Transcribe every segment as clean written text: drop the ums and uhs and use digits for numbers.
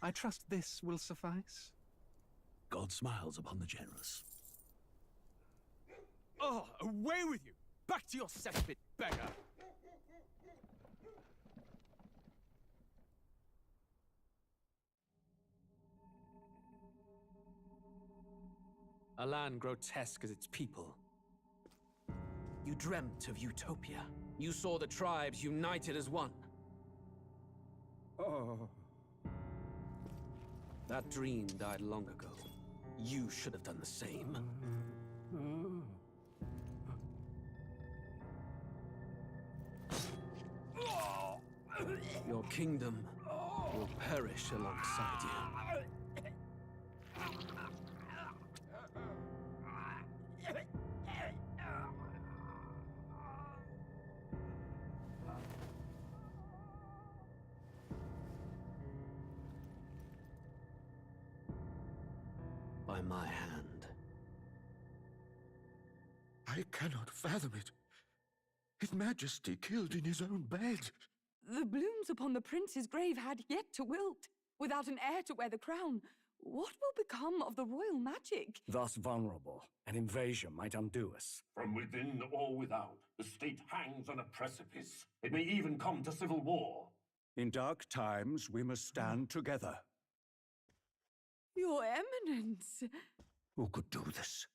I trust this will suffice. God smiles upon the generous. Oh, away with you! Back to your cesspit, beggar! A land grotesque as its people. You dreamt of utopia. You saw the tribes united as one. Oh. That dream died long ago. You should have done the same. Your kingdom will perish alongside you. By my hand. I cannot fathom it. His Majesty killed in his own bed. The blooms upon the prince's grave had yet to wilt. Without an heir to wear the crown, what will become of the royal magic? Thus vulnerable, an invasion might undo us. From within or without, the state hangs on a precipice. It may even come to civil war. In dark times, we must stand together. Your Eminence! Who could do this?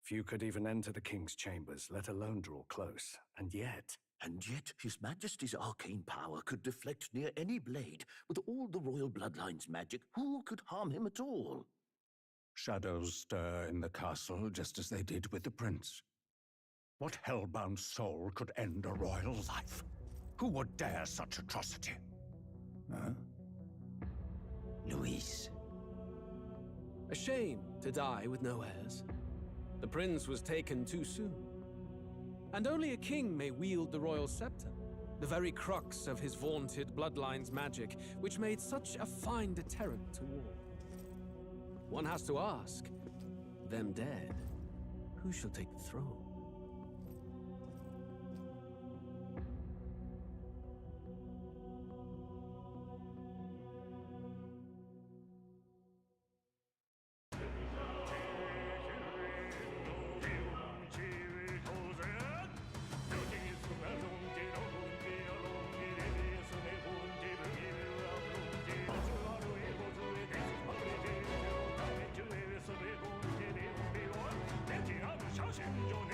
Few could even enter the king's chambers, let alone draw close. And yet, His Majesty's arcane power could deflect near any blade. With all the royal bloodline's magic, who could harm him at all? Shadows stir in the castle just as they did with the prince. What hellbound soul could end a royal life? Who would dare such atrocity? Huh? Luis. A shame to die with no heirs. The prince was taken too soon. And only a king may wield the royal scepter, the very crux of his vaunted bloodline's magic, which made such a fine deterrent to war. One has to ask, them dead, who shall take the throne? Senhor,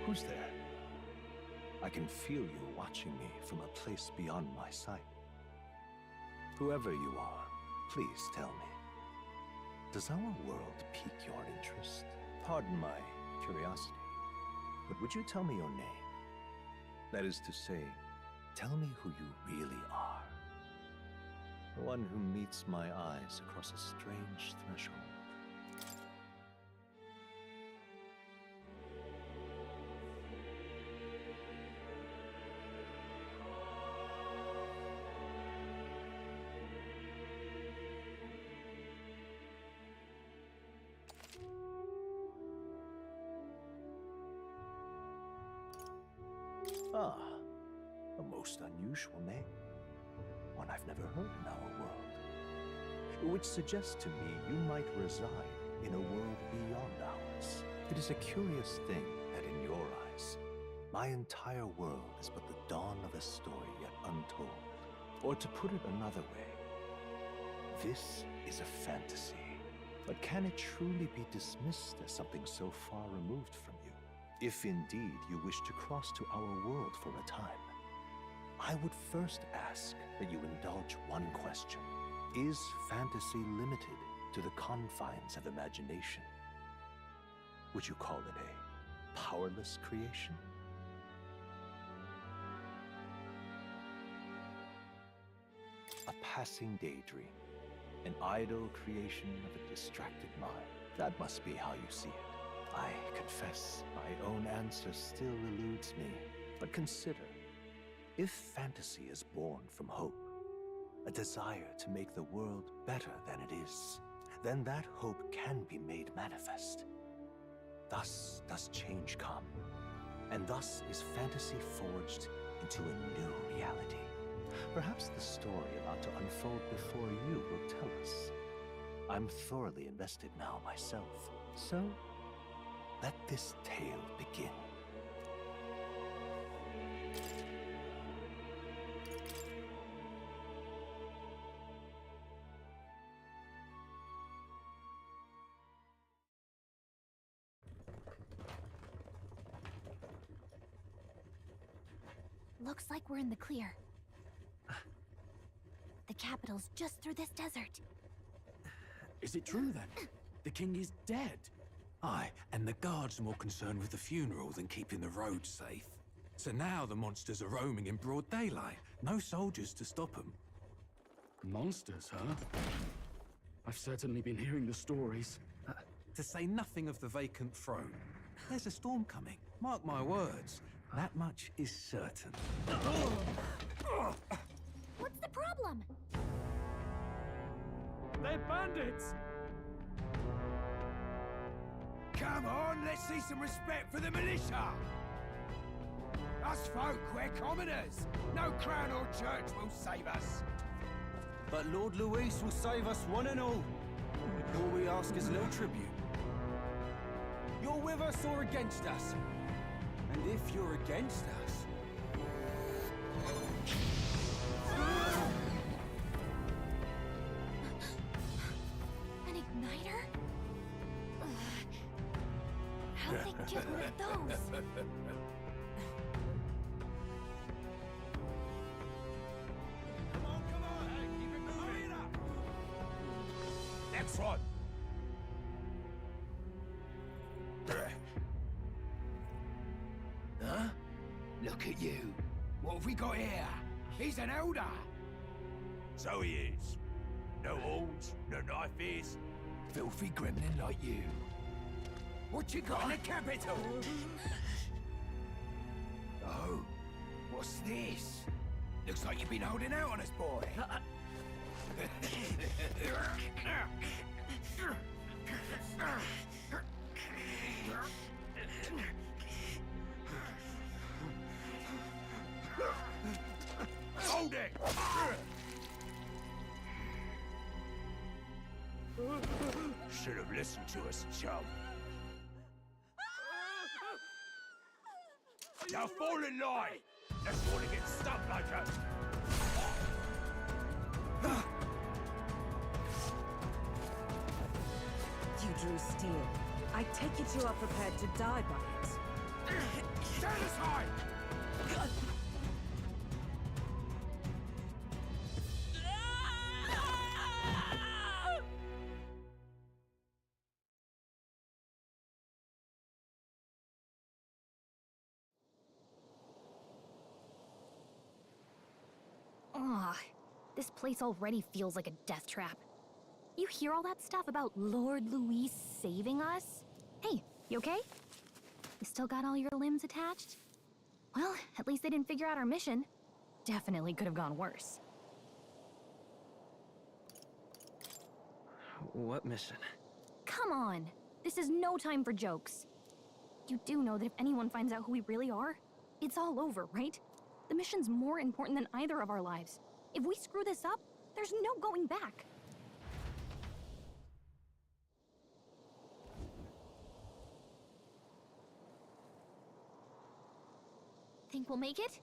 Who's there? I can feel you watching me from a place beyond my sight. Whoever you are, please tell me. Does our world pique your interest? Pardon my curiosity, but would you tell me your name? That is to say, tell me who you really are. The one who meets my eyes across a strange threshold. Ah, a most unusual name. One I've never heard in our world. Which suggests to me you might reside in a world beyond ours. It is a curious thing that in your eyes, my entire world is but the dawn of a story yet untold. Or to put it another way, this is a fantasy. But can it truly be dismissed as something so far removed from you? If indeed you wish to cross to our world for a time, I would first ask that you indulge one question. Is fantasy limited to the confines of imagination? Would you call it a powerless creation? A passing daydream, an idle creation of a distracted mind. That must be how you see it. I confess, my own answer still eludes me. But consider, if fantasy is born from hope, a desire to make the world better than it is, then that hope can be made manifest. Thus does change come, and thus is fantasy forged into a new reality. Perhaps the story about to unfold before you will tell us. I'm thoroughly invested now myself, so let this tale begin. Looks like we're in the clear. The capital's just through this desert. Is it true then? The king is dead? Aye, and the guards are more concerned with the funeral than keeping the roads safe. So now the monsters are roaming in broad daylight. No soldiers to stop them. Monsters, huh? I've certainly been hearing the stories. To say nothing of the vacant throne. There's a storm coming. Mark my words. That much is certain. What's the problem? They're bandits! Come on, let's see some respect for the militia! Us folk, we're commoners! No crown or church will save us! But Lord Luis will save us one and all. All we ask is a little tribute. You're with us or against us? And if you're against us... An igniter? How'd they get one of those? Come on, hey, keep it moving up! Next one! Huh? Look at you. What have we got here? He's an elder. So he is. No horns, no knife ears. Filthy gremlin like you. What you got in the capital? Oh, what's this? Looks like you've been holding out on us, boy. Hold it! Should have listened to us, chum. Now fall in line! Let's want to get stuck like us! You drew steel. I take it you are prepared to die by it. Stand aside! Ugh, this place already feels like a death trap. You hear all that stuff about Lord Louis saving us? Hey, you okay? You still got all your limbs attached? Well, at least they didn't figure out our mission. Definitely could have gone worse. What mission? Come on! This is no time for jokes. You do know that if anyone finds out who we really are, it's all over, right? The mission's more important than either of our lives. If we screw this up, there's no going back. Think we'll make it?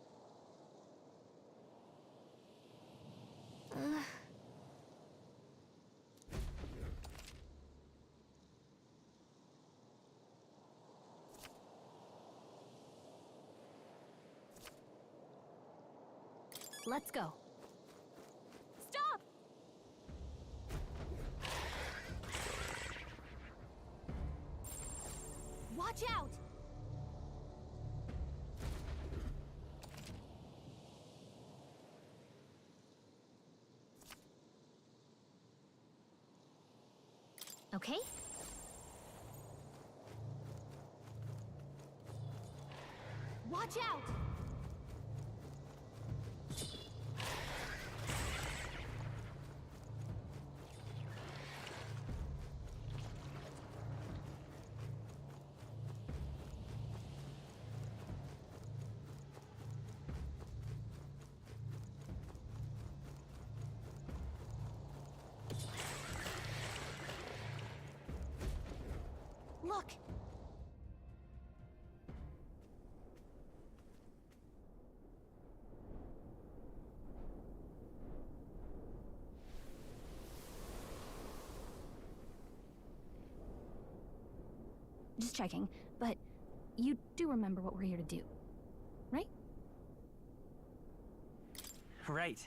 Let's go. Stop! Watch out! Okay. Watch out! Look! Just checking, but you do remember what we're here to do, right? Right.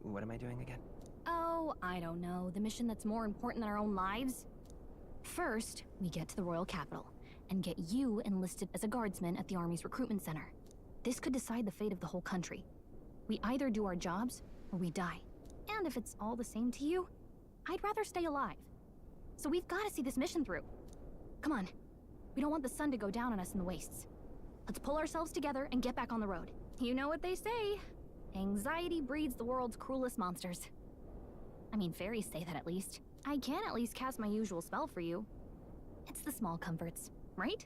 What am I doing again? Oh, I don't know. The mission that's more important than our own lives? First, we get to the royal capital and get you enlisted as a guardsman at the army's recruitment center. This could decide the fate of the whole country. We either do our jobs or we die. And if it's all the same to you, I'd rather stay alive. So we've got to see this mission through. Come on. We don't want the sun to go down on us in the wastes. Let's pull ourselves together and get back on the road. You know what they say. Anxiety breeds the world's cruelest monsters. I mean, fairies say that at least. I can at least cast my usual spell for you. It's the small comforts, right?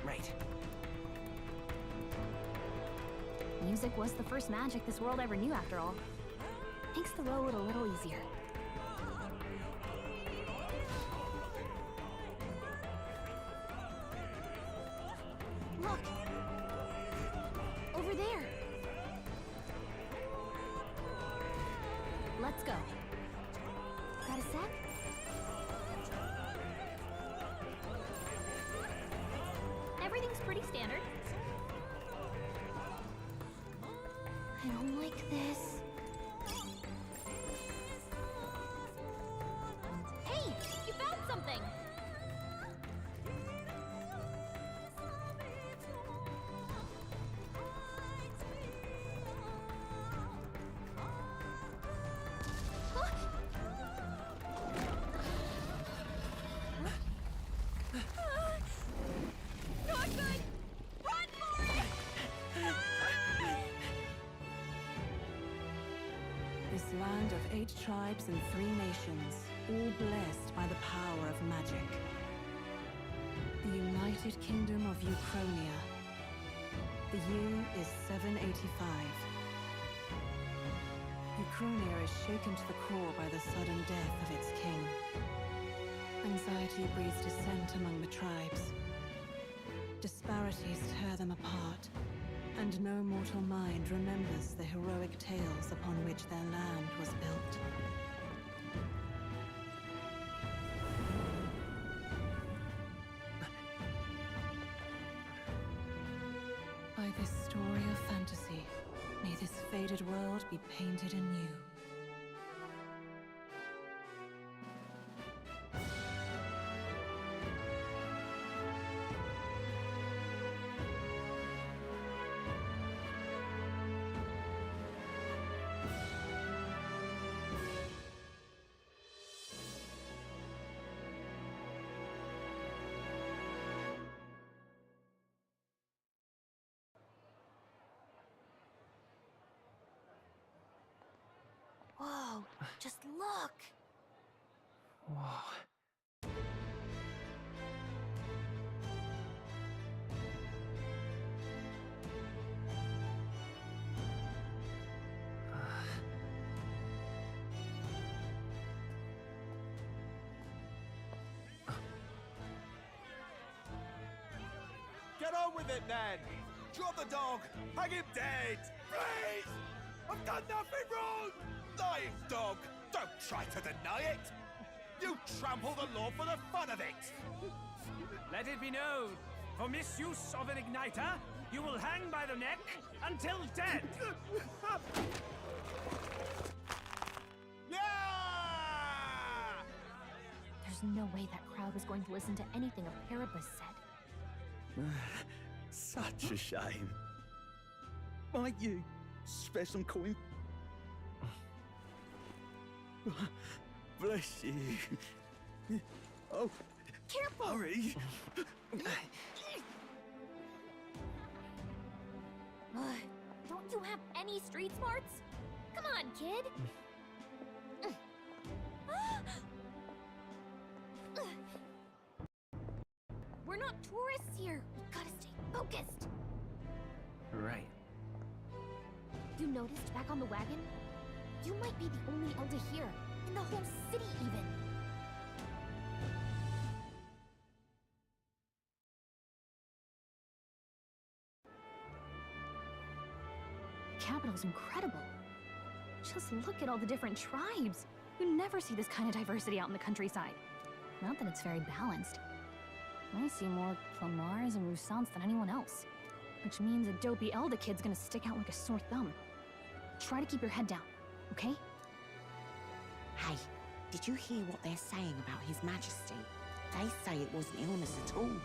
Right. Music was the first magic this world ever knew, after all. Makes the road a little easier. Look! Over there! Let's go. Got a sec? Everything's pretty standard. I don't like this. Hey! You found something! This land of 8 tribes and 3 nations, all blessed by the power of magic. The United Kingdom of Uchronia. The year is 785. Uchronia is shaken to the core by the sudden death of its king. Anxiety breeds dissent among the tribes. Disparities tear them apart, and no mortal mind remembers the heroic tales upon which their land was built. this faded world be painted anew. Whoa, just look! Whoa. Get on with it, then! Drop the dog! Hang him dead! Please! I've done nothing wrong! Lying dog! Don't try to deny it! You trample the law for the fun of it! Let it be known, for misuse of an igniter, you will hang by the neck until dead! Yeah! There's no way that crowd was going to listen to anything a Paribus said. Such a shame. Might you spare some coin? Bless you. Oh, careful! Hurry! Don't you have any street smarts? Come on, kid! We're not tourists here. We gotta stay focused. Right. You noticed back on the wagon? You might be the only elder here, in the whole city even. The capital's incredible. Just look at all the different tribes. You never see this kind of diversity out in the countryside. Not that it's very balanced. I see more Plamars and Roussants than anyone else. Which means a dopey Elder kid's gonna stick out like a sore thumb. Try to keep your head down, okay? Hey, did you hear what they're saying about His Majesty? They say it wasn't illness at all.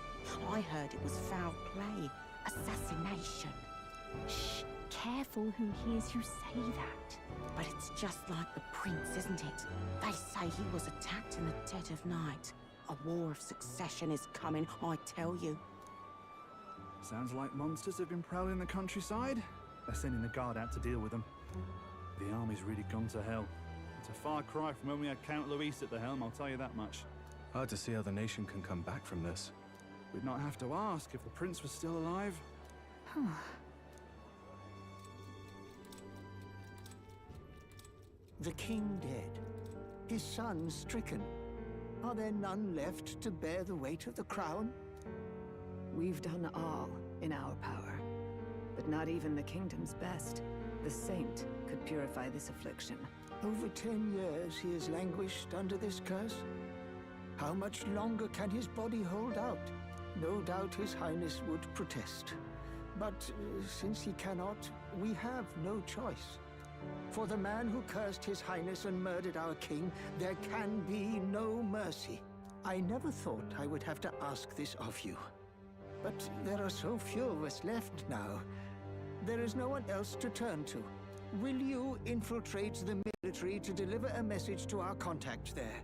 I heard it was foul play, assassination. Shh, careful who hears you say that. But it's just like the prince, isn't it? They say he was attacked in the dead of night. A war of succession is coming, I tell you. Sounds like monsters have been prowling the countryside. They're sending the guard out to deal with them. The army's really gone to hell. It's a far cry from when we had Count Luis at the helm, I'll tell you that much. Hard to see how the nation can come back from this. We'd not have to ask if the prince was still alive. The king dead, his son stricken. Are there none left to bear the weight of the crown? We've done all in our power, but not even the kingdom's best. The saint could purify this affliction. Over 10 years he has languished under this curse. How much longer can his body hold out? No doubt His Highness would protest. But since he cannot, we have no choice. For the man who cursed His Highness and murdered our king, there can be no mercy. I never thought I would have to ask this of you. But there are so few of us left now. There is no one else to turn to. Will you infiltrate the military to deliver a message to our contact there?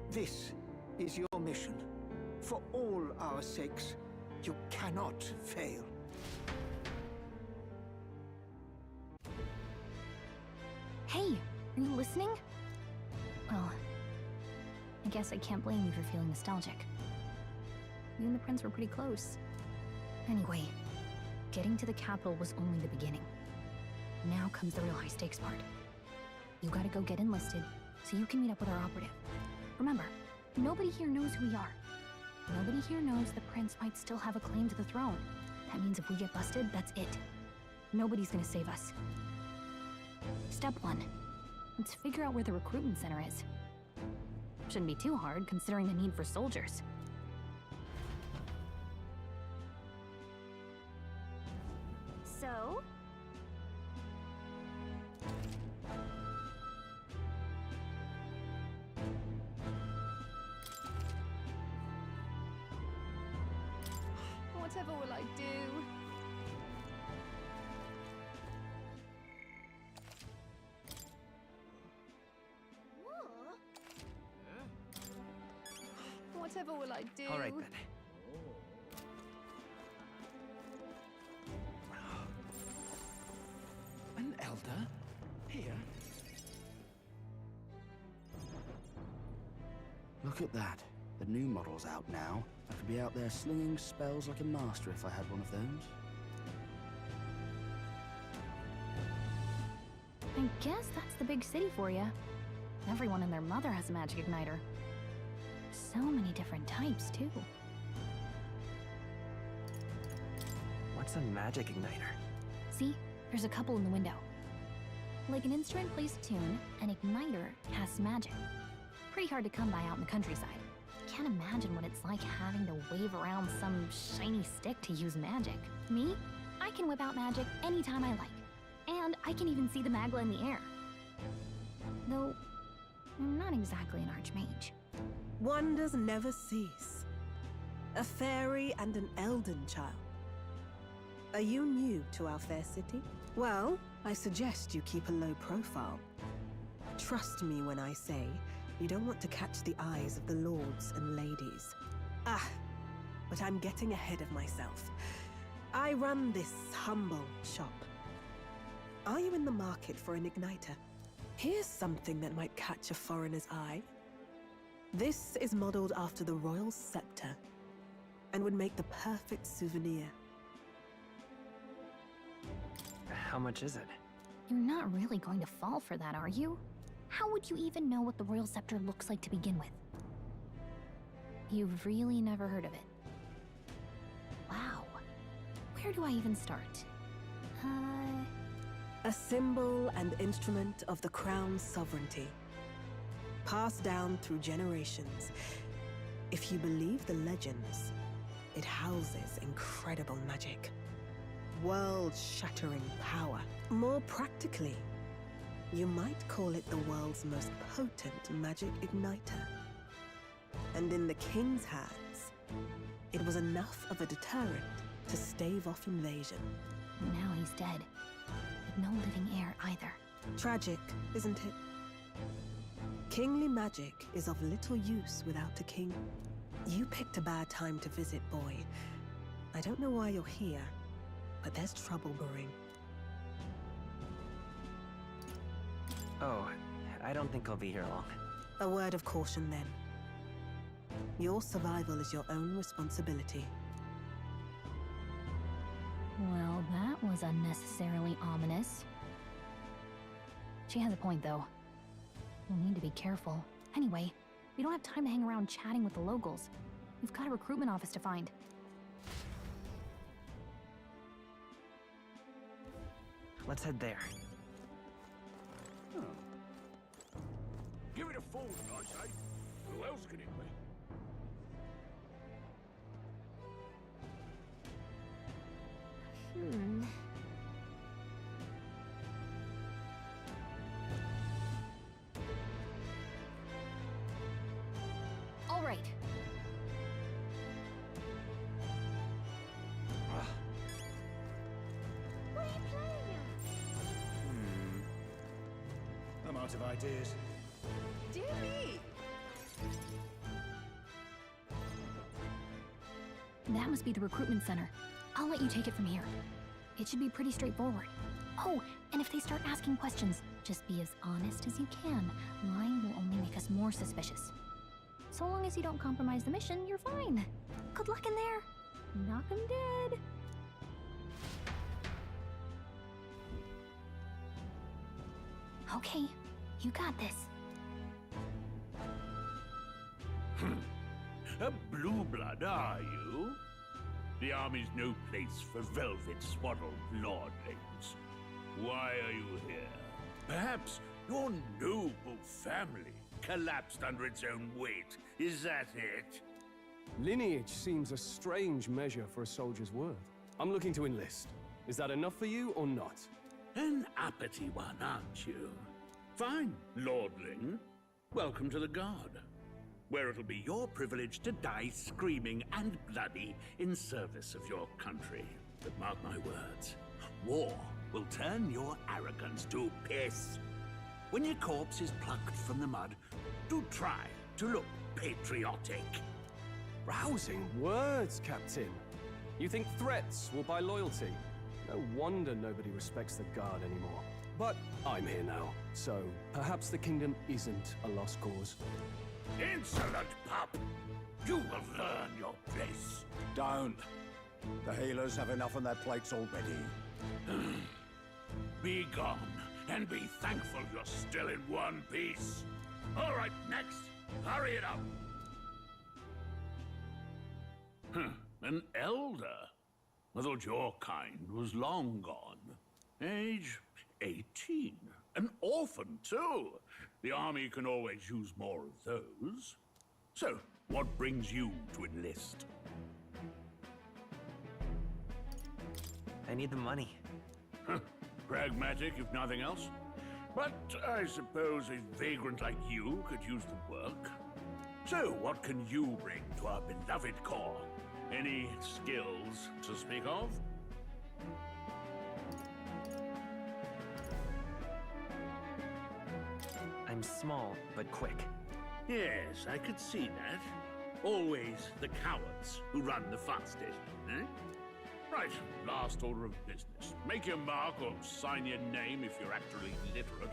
This is your mission. For all our sakes, you cannot fail. Hey, are you listening? Well, I guess I can't blame you for feeling nostalgic. You and the prince were pretty close. Anyway, getting to the capital was only the beginning. Now comes the real high-stakes part. You gotta go get enlisted, so you can meet up with our operative. Remember, nobody here knows who we are. Nobody here knows the prince might still have a claim to the throne. That means if we get busted, that's it. Nobody's gonna save us. Step 1. Let's figure out where the recruitment center is. Shouldn't be too hard, considering the need for soldiers. So? Whatever will I do? Whatever will I do? All right, then. An elder? Here? Look at that. The new model's out now. I could be out there slinging spells like a master if I had one of those. I guess that's the big city for you. Everyone and their mother has a magic igniter. So many different types, too. What's a magic igniter? See? There's a couple in the window. Like an instrument plays a tune, an igniter casts magic. Pretty hard to come by out in the countryside. Can't imagine what it's like having to wave around some shiny stick to use magic. Me? I can whip out magic anytime I like. And I can even see the magla in the air. Though, I'm not exactly an archmage. Wonders never cease. A fairy and an Elden child. Are you new to our fair city? Well, I suggest you keep a low profile. Trust me when I say you don't want to catch the eyes of the lords and ladies. Ah, but I'm getting ahead of myself. I run this humble shop. Are you in the market for an igniter? Here's something that might catch a foreigner's eye. This is modeled after the royal scepter and would make the perfect souvenir. How much is it? You're not really going to fall for that, are you? How would you even know what the royal scepter looks like to begin with? You've really never heard of it. Wow. Where do I even start? A symbol and instrument of the crown's sovereignty. Passed down through generations. If you believe the legends, it houses incredible magic. World-shattering power. More practically, you might call it the world's most potent magic igniter. And in the king's hands, it was enough of a deterrent to stave off invasion. Now he's dead. With no living heir either. Tragic, isn't it? Kingly magic is of little use without a king. You picked a bad time to visit, boy. I don't know why you're here, but there's trouble brewing. Oh, I don't think I'll be here long. A word of caution, then. Your survival is your own responsibility. Well, that was unnecessarily ominous. She has a point, though. We'll need to be careful. Anyway, we don't have time to hang around chatting with the locals. We've got a recruitment office to find. Let's head there. Oh. Give it a fold, I say. Who else can it be? All right. What are you playing at? I'm out of ideas. Dear me! That must be the recruitment center. I'll let you take it from here. It should be pretty straightforward. Oh, and if they start asking questions, just be as honest as you can. Lying will only make us more suspicious. So long as you don't compromise the mission, you're fine. Good luck in there. Knock 'em dead. Okay, you got this. A blue blood, are you? The army's no place for velvet-swaddled lordlings. Why are you here? Perhaps your noble family collapsed under its own weight. Is that it? Lineage seems a strange measure for a soldier's worth. I'm looking to enlist. Is that enough for you or not? An uppity one, aren't you? Fine, lordling. Welcome to the Guard. where it'll be your privilege to die screaming and bloody in service of your country. But mark my words, war will turn your arrogance to piss. When your corpse is plucked from the mud, do try to look patriotic. Rousing words, Captain. You think threats will buy loyalty? No wonder nobody respects the Guard anymore. But I'm here now, so perhaps the kingdom isn't a lost cause. Insolent pup! You will learn your place. Don't. The healers have enough on their plates already. Be gone, and be thankful you're still in one piece. All right, next. Hurry it up. An elder? I thought your kind was long gone. Age 18. An orphan, too. The army can always use more of those. So, what brings you to enlist? I need the money. Pragmatic, if nothing else. But I suppose a vagrant like you could use the work. So, what can you bring to our beloved corps? Any skills to speak of? I'm small, but quick. Yes, I could see that. Always the cowards who run the fastest, eh? Right, last order of business. Make your mark or sign your name if you're actually literate.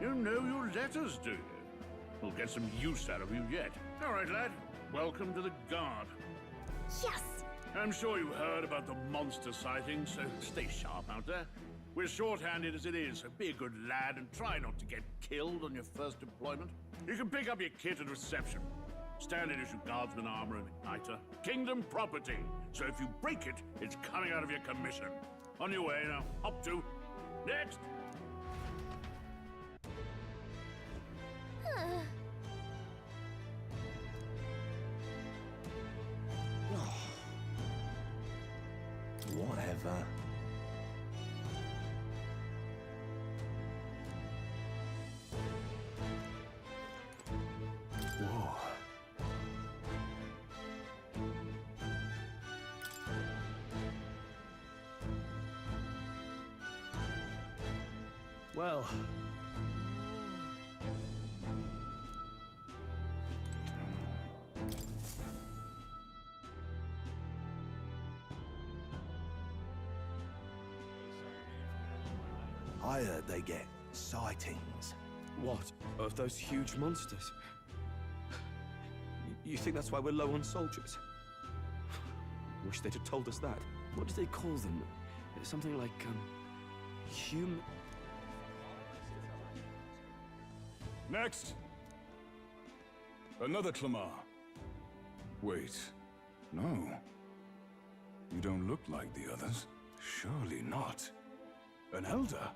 You know your letters, do you? We'll get some use out of you yet. All right, lad. Welcome to the Guard. Yes! I'm sure you heard about the monster sighting, so stay sharp out there. We're short-handed as it is, so be a good lad and try not to get killed on your first deployment. You can pick up your kit at reception. Standard issue guardsman armor and igniter. Kingdom property, so if you break it, it's coming out of your commission. On your way now. Hop to. Next! Whatever. Whoa. Well. I heard they get sightings. What? Of those huge monsters? You think that's why we're low on soldiers? Wish they'd have told us that. What do they call them? Something like, human... Next! Another Clamar. Wait, no. You don't look like the others. Surely not. An elder?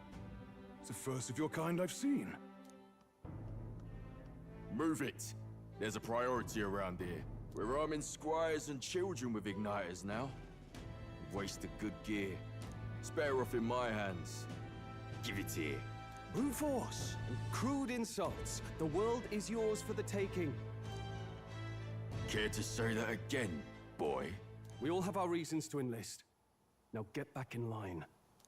It's the first of your kind I've seen. Move it. There's a priority around here. We're arming squires and children with igniters now. Wasted good gear. It's better off in my hands. Give it here. Brute force and crude insults. The world is yours for the taking. Care to say that again, boy? We all have our reasons to enlist. Now get back in line.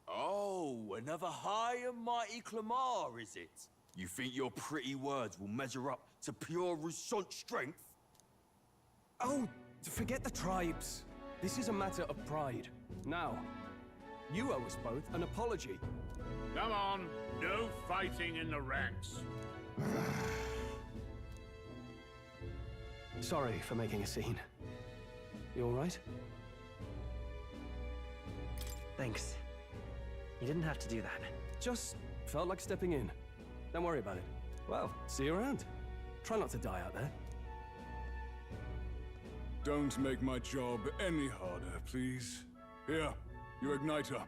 Oh, another high and mighty Clamar, is it? You think your pretty words will measure up to pure Rousant strength? Oh, forget the tribes. This is a matter of pride. Now, you owe us both an apology. Come on, no fighting in the ranks. Sorry for making a scene. You all right? Thanks. You didn't have to do that. Just felt like stepping in. Don't worry about it. Well, see you around. Try not to die out there. Don't make my job any harder, please. Here, your igniter.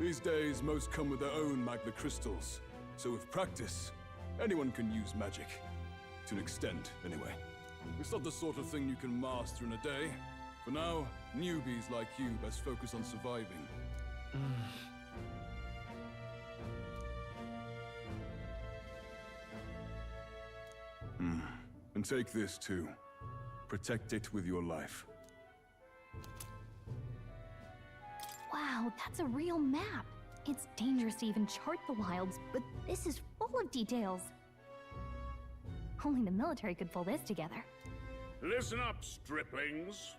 These days, most come with their own magna crystals. So with practice, anyone can use magic. To an extent, anyway. It's not the sort of thing you can master in a day. For now, newbies like you best focus on surviving. And take this too. Protect it with your life. Wow, that's a real map. It's dangerous to even chart the wilds, but this is full of details. Only the military could pull this together. Listen up, striplings.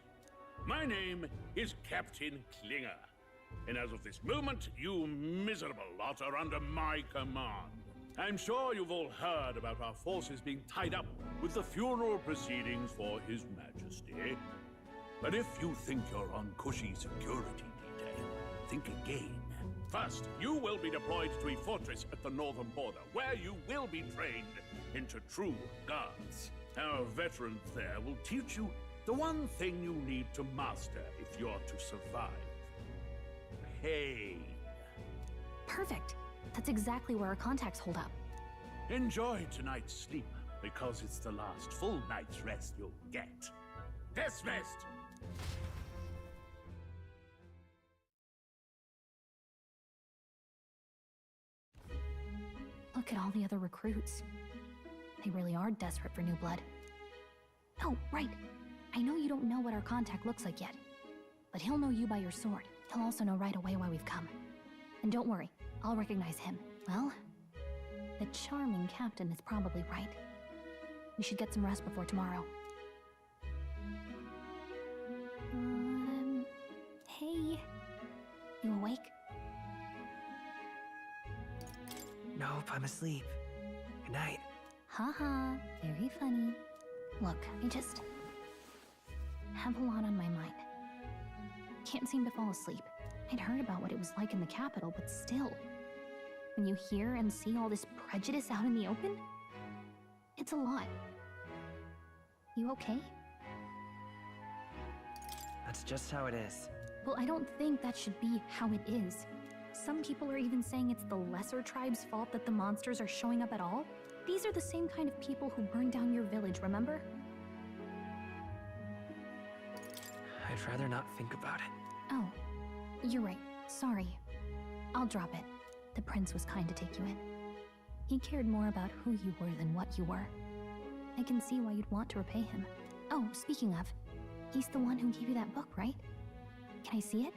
My name is Captain Klinger, and as of this moment, you miserable lot are under my command. I'm sure you've all heard about our forces being tied up with the funeral proceedings for His Majesty. But if you think you're on cushy security detail, think again. First, you will be deployed to a fortress at the northern border, where you will be trained into true guards. Our veterans there will teach you the one thing you need to master if you're to survive. Pain. Perfect. That's exactly where our contacts hold up. Enjoy tonight's sleep, because it's the last full night's rest you'll get. Dismissed! Look at all the other recruits. They really are desperate for new blood. Oh, right. I know you don't know what our contact looks like yet, but he'll know you by your sword. He'll also know right away why we've come. And don't worry, I'll recognize him. Well, the charming captain is probably right. We should get some rest before tomorrow. Hey. You awake? Nope, I'm asleep. Good night. Haha, very funny. Look, I just have a lot on my mind. Can't seem to fall asleep. I'd heard about what it was like in the capital, but still. When you hear and see all this prejudice out in the open, it's a lot. You okay? That's just how it is. Well, I don't think that should be how it is. Some people are even saying it's the lesser tribe's fault that the monsters are showing up at all. These are the same kind of people who burned down your village, remember? I'd rather not think about it. Oh, you're right. Sorry. I'll drop it. The prince was kind to take you in. He cared more about who you were than what you were. I can see why you'd want to repay him. Oh, speaking of, he's the one who gave you that book, right? Can I see it?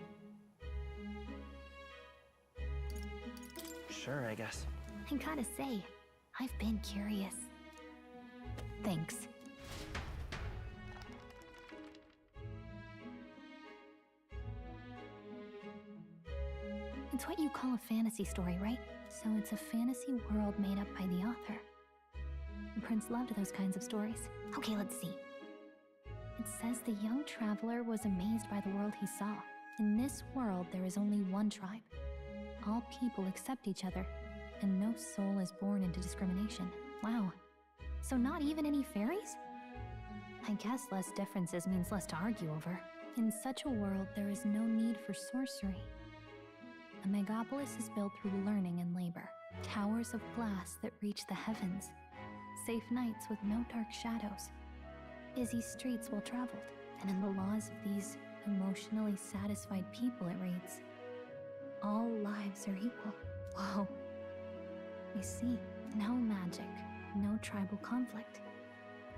Sure, I guess. I gotta say, I've been curious. Thanks. It's what you call a fantasy story, right? So it's a fantasy world made up by the author. The prince loved those kinds of stories. Okay, let's see. It says the young traveler was amazed by the world he saw. In this world, there is only one tribe. All people accept each other, and no soul is born into discrimination. Wow. So not even any fairies? I guess less differences means less to argue over. In such a world, there is no need for sorcery. A megapolis is built through learning and labor. Towers of glass that reach the heavens. Safe nights with no dark shadows. Busy streets well traveled. And in the laws of these emotionally satisfied people, it reads, all lives are equal. Whoa. You see, no magic, no tribal conflict,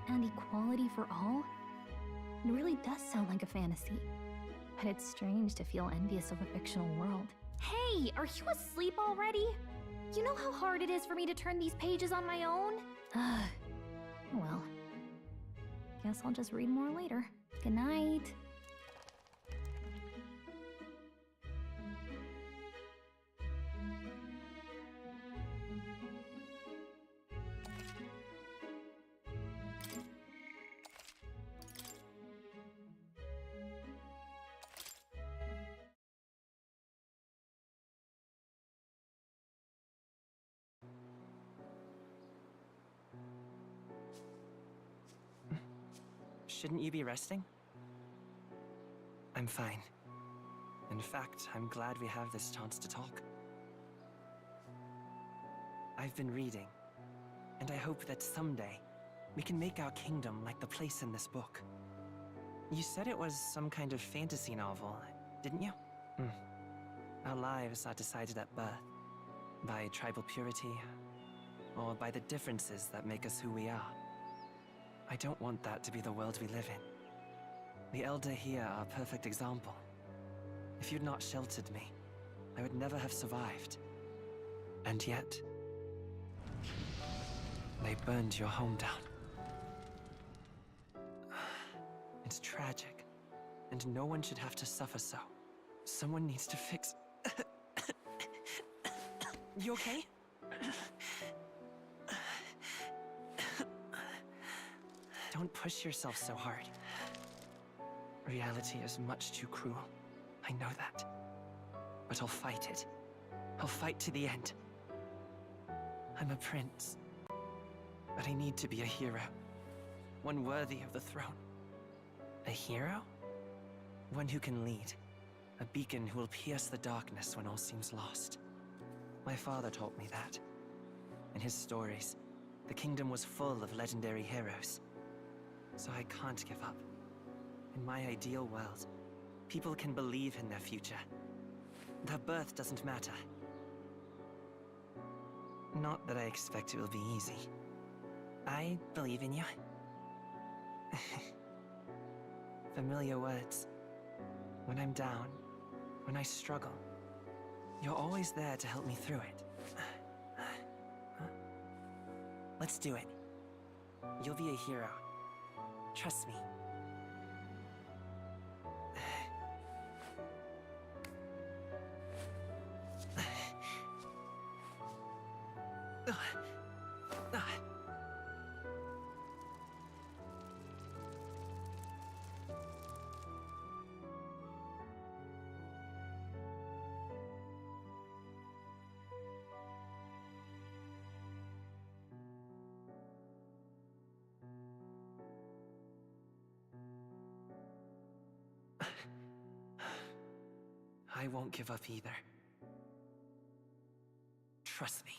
and equality for all? It really does sound like a fantasy. But it's strange to feel envious of a fictional world. Hey, are you asleep already? You know how hard it is for me to turn these pages on my own? Well, guess I'll just read more later. Good night. Shouldn't you be resting? I'm fine. In fact, I'm glad we have this chance to talk. I've been reading, and I hope that someday we can make our kingdom like the place in this book. You said it was some kind of fantasy novel, didn't you? Our lives are decided at birth, by tribal purity, or by the differences that make us who we are. I don't want that to be the world we live in. The Elder here are a perfect example. If you'd not sheltered me, I would never have survived. And yet, they burned your home down. It's tragic, and no one should have to suffer so. Someone needs to fix... You okay? Don't push yourself so hard. Reality is much too cruel. I know that. But I'll fight it. I'll fight to the end. I'm a prince. But I need to be a hero. One worthy of the throne. A hero? One who can lead. A beacon who will pierce the darkness when all seems lost. My father taught me that. In his stories, the kingdom was full of legendary heroes. So I can't give up. In my ideal world, people can believe in their future. Their birth doesn't matter. Not that I expect it will be easy. I believe in you. Familiar words. When I'm down, when I struggle, you're always there to help me through it. Let's do it. You'll be a hero. Trust me. I won't give up either. Trust me.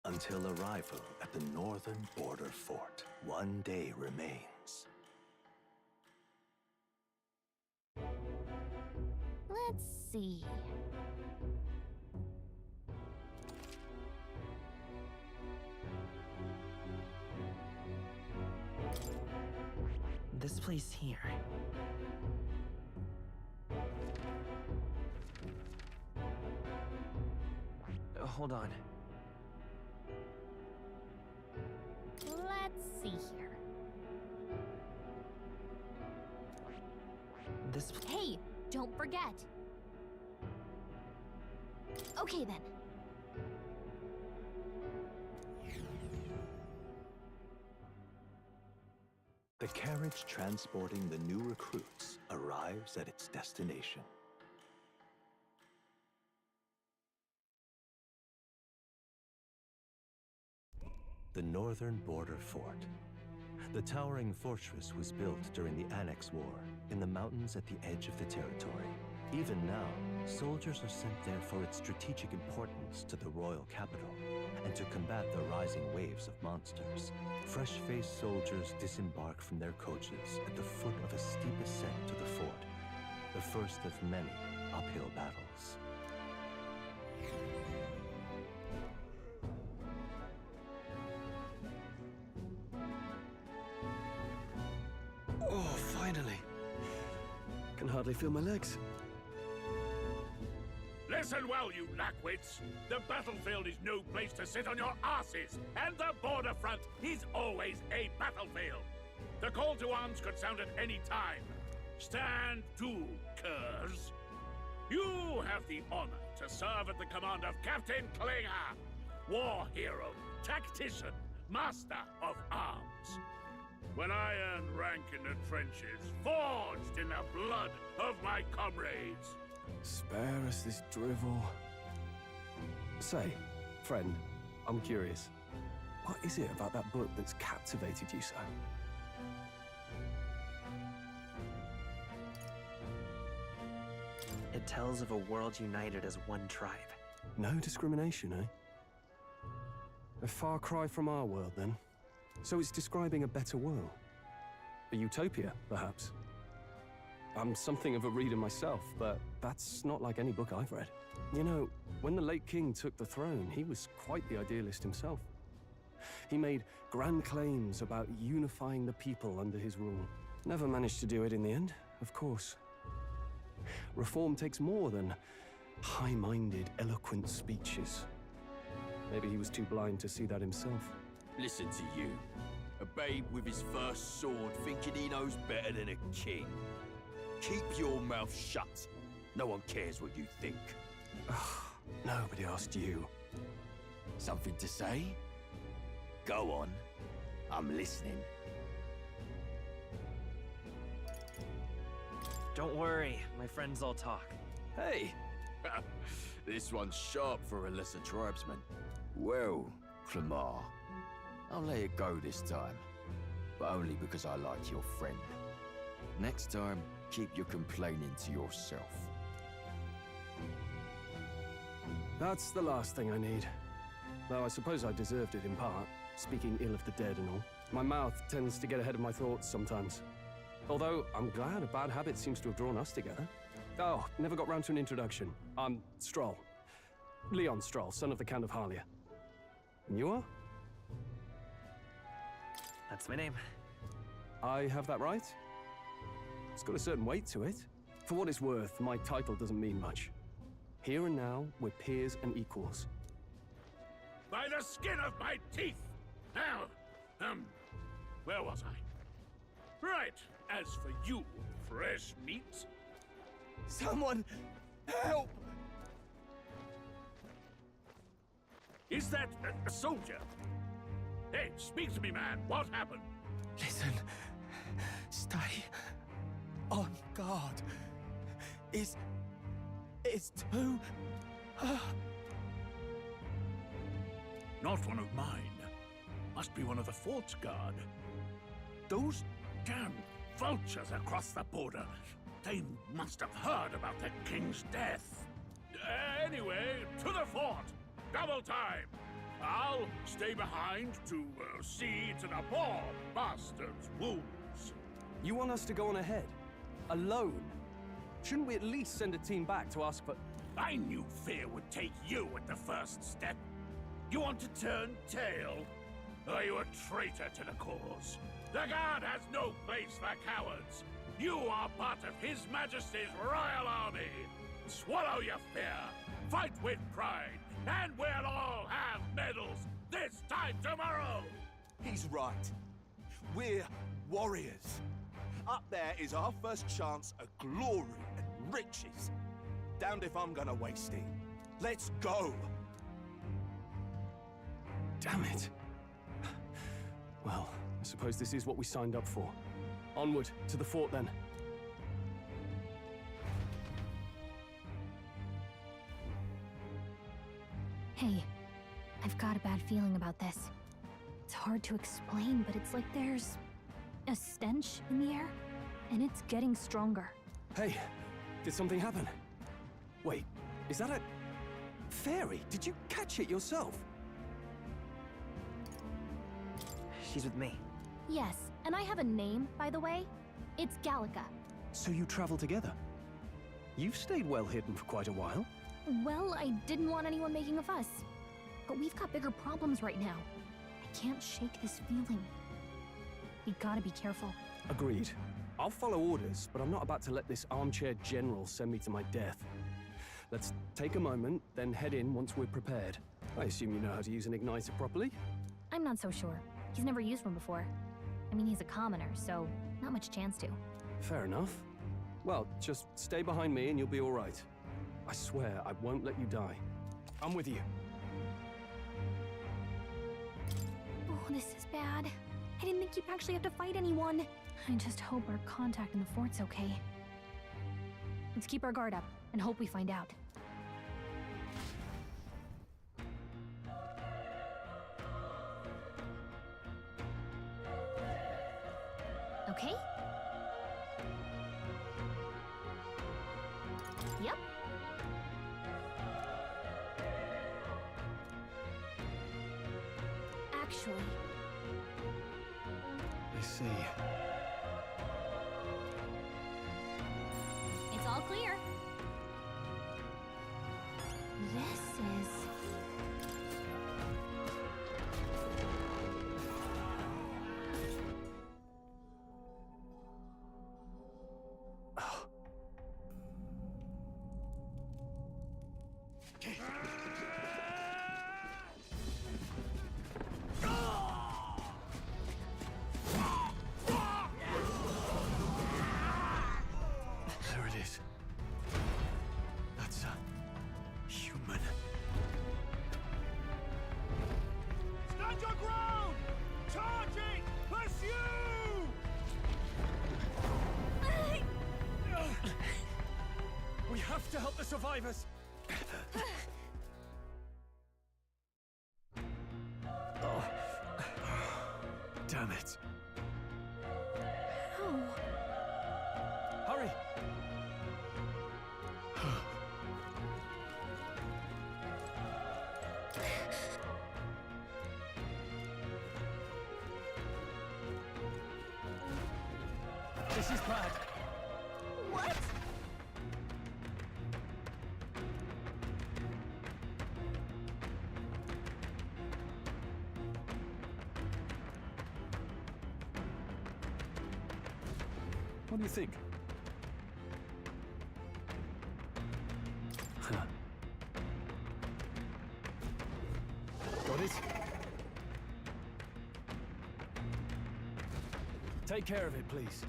Until arrival at the northern border fort, one day remains. Let's see. This place here. Hold on. Let's see here. This... Hey, don't forget. Okay then. The carriage transporting the new recruits arrives at its destination. The northern border fort. The towering fortress was built during the Annex War in the mountains at the edge of the territory. Even now, soldiers are sent there for its strategic importance to the royal capital and to combat the rising waves of monsters. Fresh-faced soldiers disembark from their coaches at the foot of a steep ascent to the fort, the first of many uphill battles. Oh, finally. hardly feel my legs. Listen well, you lackwits. The battlefield is no place to sit on your asses, and the border front is always a battlefield. The call to arms could sound at any time. Stand to, curs. You have the honor to serve at the command of Captain Klinger, war hero, tactician, master of arms. When I earned rank in the trenches, forged in the blood of my comrades. Spare us this drivel. Say, friend, I'm curious. What is it about that book that's captivated you so? It tells of a world united as one tribe. No discrimination, eh? A far cry from our world, then. So it's describing a better world. A utopia, perhaps. I'm something of a reader myself, but that's not like any book I've read. You know, when the late king took the throne, he was quite the idealist himself. He made grand claims about unifying the people under his rule. Never managed to do it in the end, of course. Reform takes more than high-minded, eloquent speeches. Maybe he was too blind to see that himself. Listen to you. A babe with his first sword thinking he knows better than a king. Keep your mouth shut. No one cares what you think. Nobody asked you. Something to say? Go on. I'm listening. Don't worry, my friends all talk. Hey! This one's sharp for a lesser tribesman. Well, Clemar, I'll let it go this time. But only because I like your friend. Next time, keep your complaining to yourself. That's the last thing I need. Though I suppose I deserved it in part, speaking ill of the dead and all. My mouth tends to get ahead of my thoughts sometimes. Although, I'm glad a bad habit seems to have drawn us together. Oh, never got round to an introduction. I'm Stroll. Leon Stroll, son of the Count of Harlia. And you are? That's my name. I have that right? It's got a certain weight to it. For what it's worth, my title doesn't mean much. Here and now, we're peers and equals. By the skin of my teeth! Now, where was I? Right, as for you, fresh meat. Someone, help! Is that a soldier? Hey, speak to me, man. What happened? Listen. Stay on guard. It's too... Not one of mine. Must be one of the fort's guard. Those damn vultures across the border. They must have heard about the king's death. Anyway, to the fort. Double time. I'll stay behind to see to the poor bastard's wounds. You want us to go on ahead? Alone? Shouldn't we at least send a team back to ask for... I knew fear would take you at the first step. You want to turn tail? Are you a traitor to the cause? The Guard has no place for cowards. You are part of His Majesty's Royal Army. Swallow your fear. Fight with pride. And we'll all have medals this time tomorrow! He's right. We're warriors. Up there is our first chance at glory and riches. Damned if I'm gonna waste it. Let's go! Damn it. Well, I suppose this is what we signed up for. Onward, to the fort then. Hey, I've got a bad feeling about this. It's hard to explain, but it's like there's a stench in the air, and it's getting stronger. Hey, did something happen? Wait, is that a... fairy? Did you catch it yourself? She's with me. Yes, and I have a name, by the way. It's Gallica. So you travel together? You've stayed well hidden for quite a while. Well, I didn't want anyone making a fuss. But we've got bigger problems right now. I can't shake this feeling. We gotta be careful. Agreed. I'll follow orders, but I'm not about to let this armchair general send me to my death. Let's take a moment, then head in once we're prepared. I assume you know how to use an igniter properly? I'm not so sure. He's never used one before. I mean, he's a commoner, so not much chance to. Fair enough. Well, just stay behind me and you'll be all right. I swear I won't let you die. I'm with you. Oh, this is bad. I didn't think you'd actually have to fight anyone. I just hope our contact in the fort's okay. Let's keep our guard up and hope we find out. Okay? Yep. Actually... I see. It's all clear. This is... There it is. That's a human. Stand your ground! Charging! Pursue! We have to help the survivors! Oh. Damn it. How? Hurry! This is bad. What? What do you think? Got it? Take care of it, please.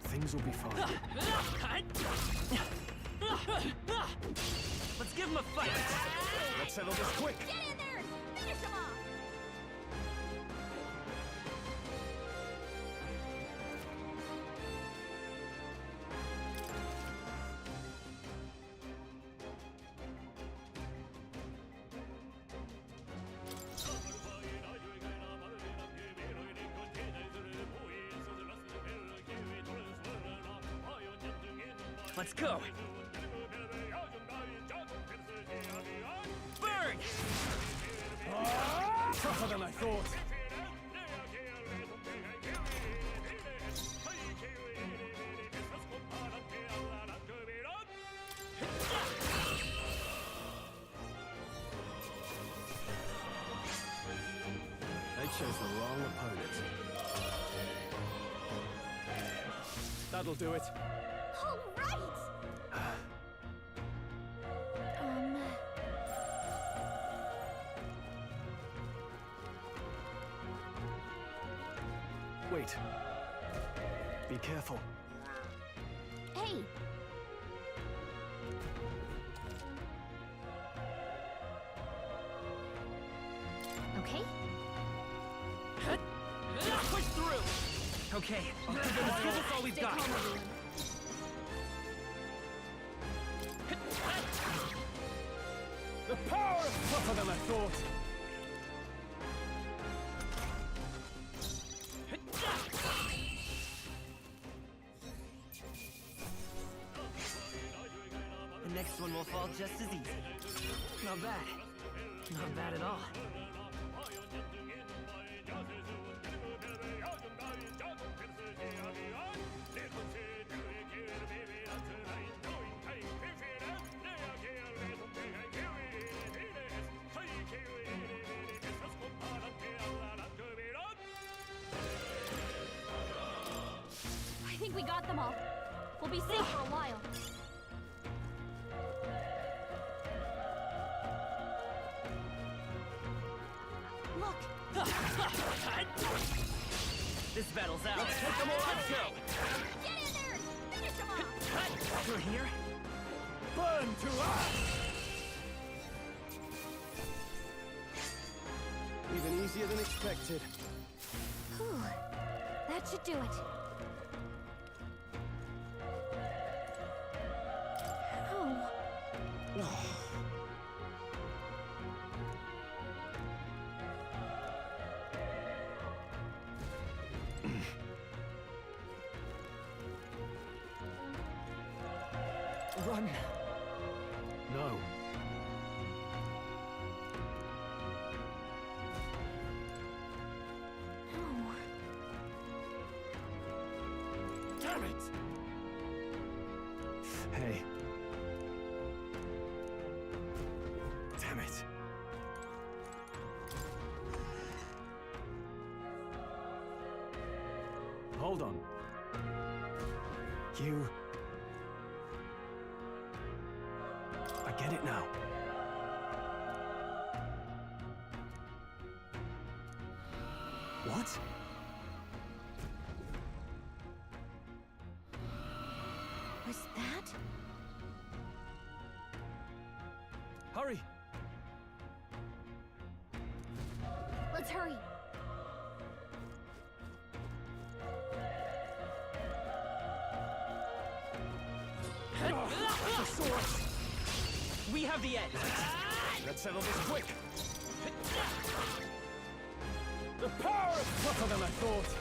Things will be fine. Let's give him a fight! Let's settle this quick! Get in there! Finish him off! Let's go! Burn! Tougher than I thought. They chose the wrong opponent. That'll do it. All right! Wait. Be careful. Hey! Okay? Push through! Okay, let's give us all we've Stay got. calm, everyone. The power is tougher than I thought. The next one will fall just as easy. Not bad. Not bad at all. we got them all. We'll be safe for a while. Look! This battle's out. Let's take them all. Let's go. Get in there! Finish them off! You're here? Burn to us! Even easier than expected. Whew. That should do it. Oh. Run. No. Damn it! Hey. Damn it. Hold on. You... I get it now. What? Was that? Hurry! Let's hurry. We have the edge. Let's settle this quick. The power is Tougher than I thought.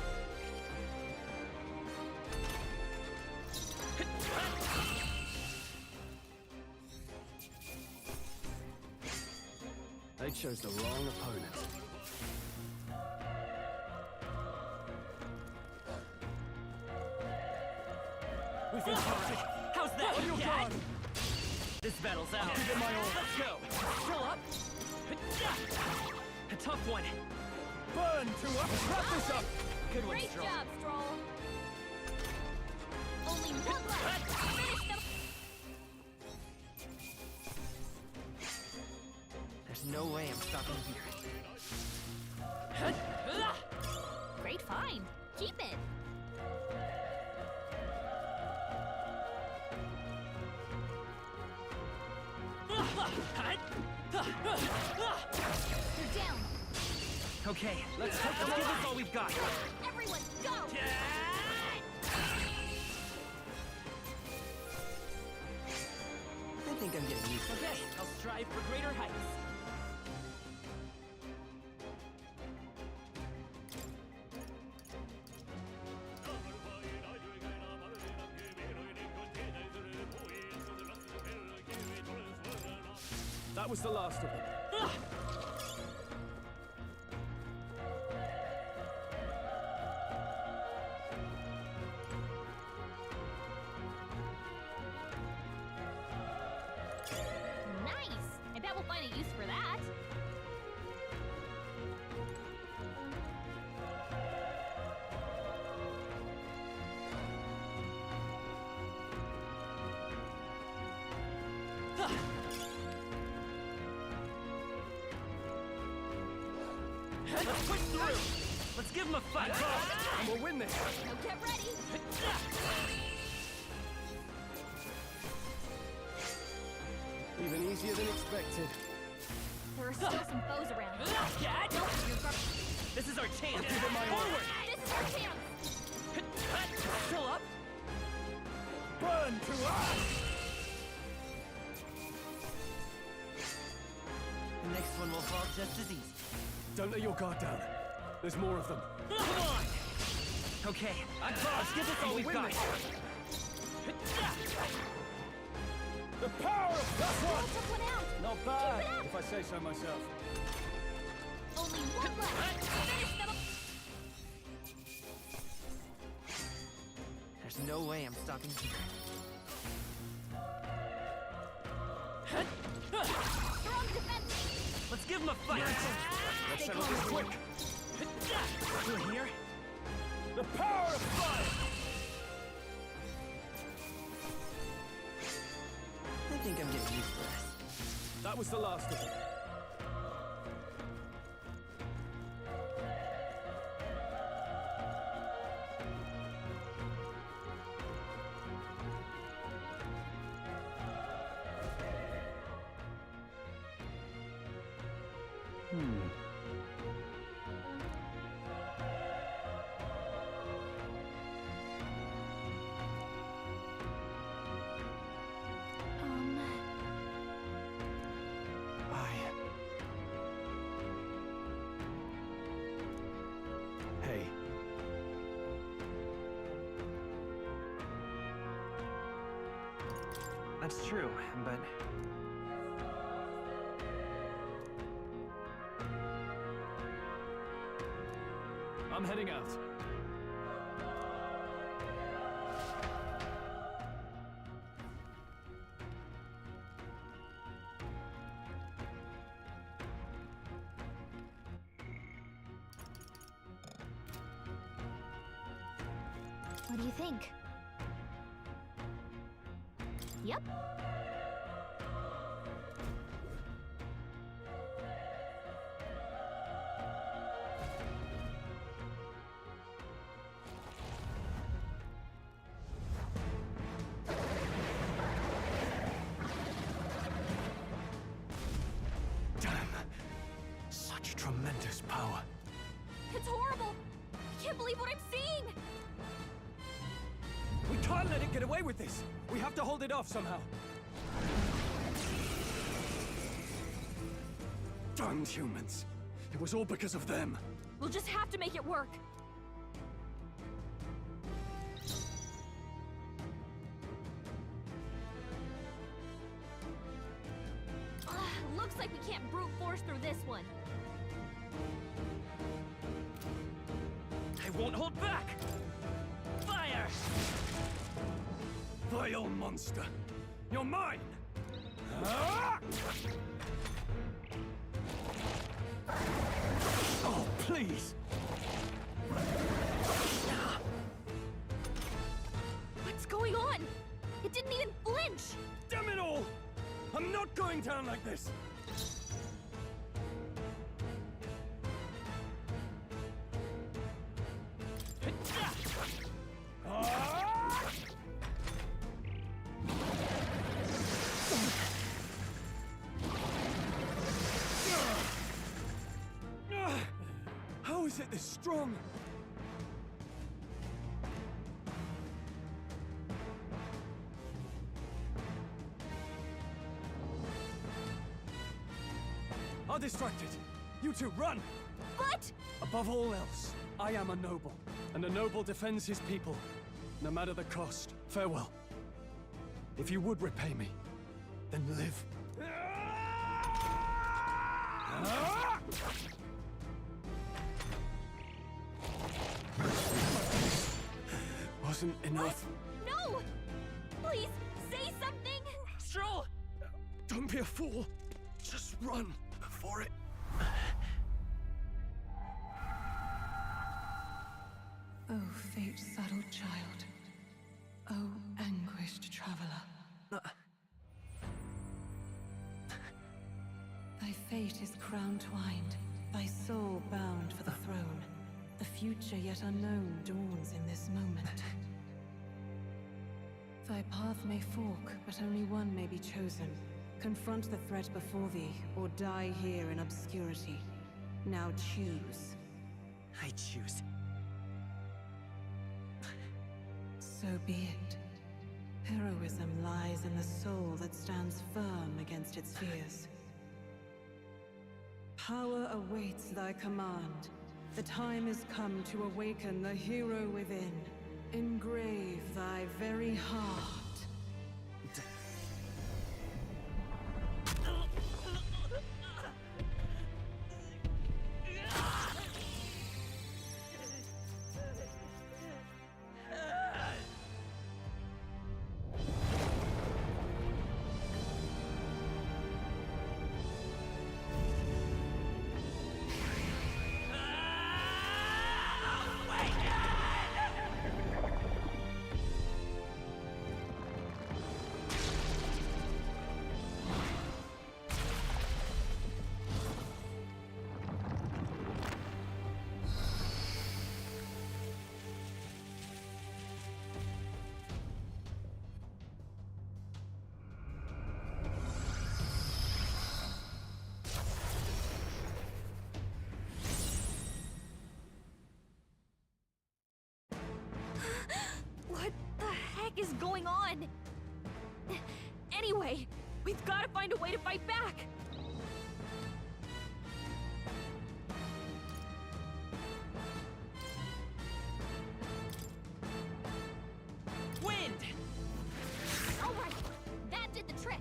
They chose the wrong opponent. We've been spotted. How's that? On your guard! This battle's out. Give it my all. Let's go. Still up. A tough one. Burn to us! Wrap this up! Good one, Great Stroll. job, Stroll. Only one left. Finish them. There's no way I'm stopping here. Great find. Keep it. You're down. Okay, let's give this all we've got. Everyone, go! I think I'm getting used to it. Okay, I'll strive for greater heights. That was the last of them. Nice! I bet we'll find a use for that. Let's push through! Let's give him a fight! And we'll win this! Now get ready! Even easier than expected. There are still some foes around. Yeah, Don't you're this is our chance! Give it my all. Forward! This is our chance! Still up? Burn to us! The next one will fall just as easy. Don't let your guard down. There's more of them. Come on! Okay, let's give this all we've got. The power of Took one out! Not bad, if I say so myself. Only one left! Finish them! There's no way I'm stopping here. Strong defense! Let's give him a fight! Let's settle this quick. You're here? the power of fire! That was the last of them. Hey. That's true, but... I'm heading out. What do you think? Yep. Damn. Such tremendous power. It's horrible! I can't believe what I'm seeing! We can't let it get away with this! We have to hold it off somehow. Darned humans. It was all because of them. We'll just have to make it work. Looks like we can't brute force through this one. I won't hold back! Fire! Vile monster! You're mine! Ah! Oh, please! What's going on? It didn't even flinch! Damn it all! I'm not going down like this! How is it this strong? Are distracted. You two, run! But... Above all else, I am a noble, and a noble defends his people, no matter the cost. Farewell. If you would repay me, then live. Wasn't enough. No! Please, say something! Sure! Don't be a fool. Just run before it... Oh, fate-saddled child. Oh, anguished traveler. Thy fate is crown-twined, thy soul bound for the throne. The future yet unknown dawns in this moment. Thy path may fork, but only one may be chosen. Confront the threat before thee, or die here in obscurity. Now choose. I choose. So be it. Heroism lies in the soul that stands firm against its fears. Power awaits thy command. The time is come to awaken the hero within. Engrave thy very heart. is going on? Anyway, we've got to find a way to fight back! Wind! Alright, that did the trick!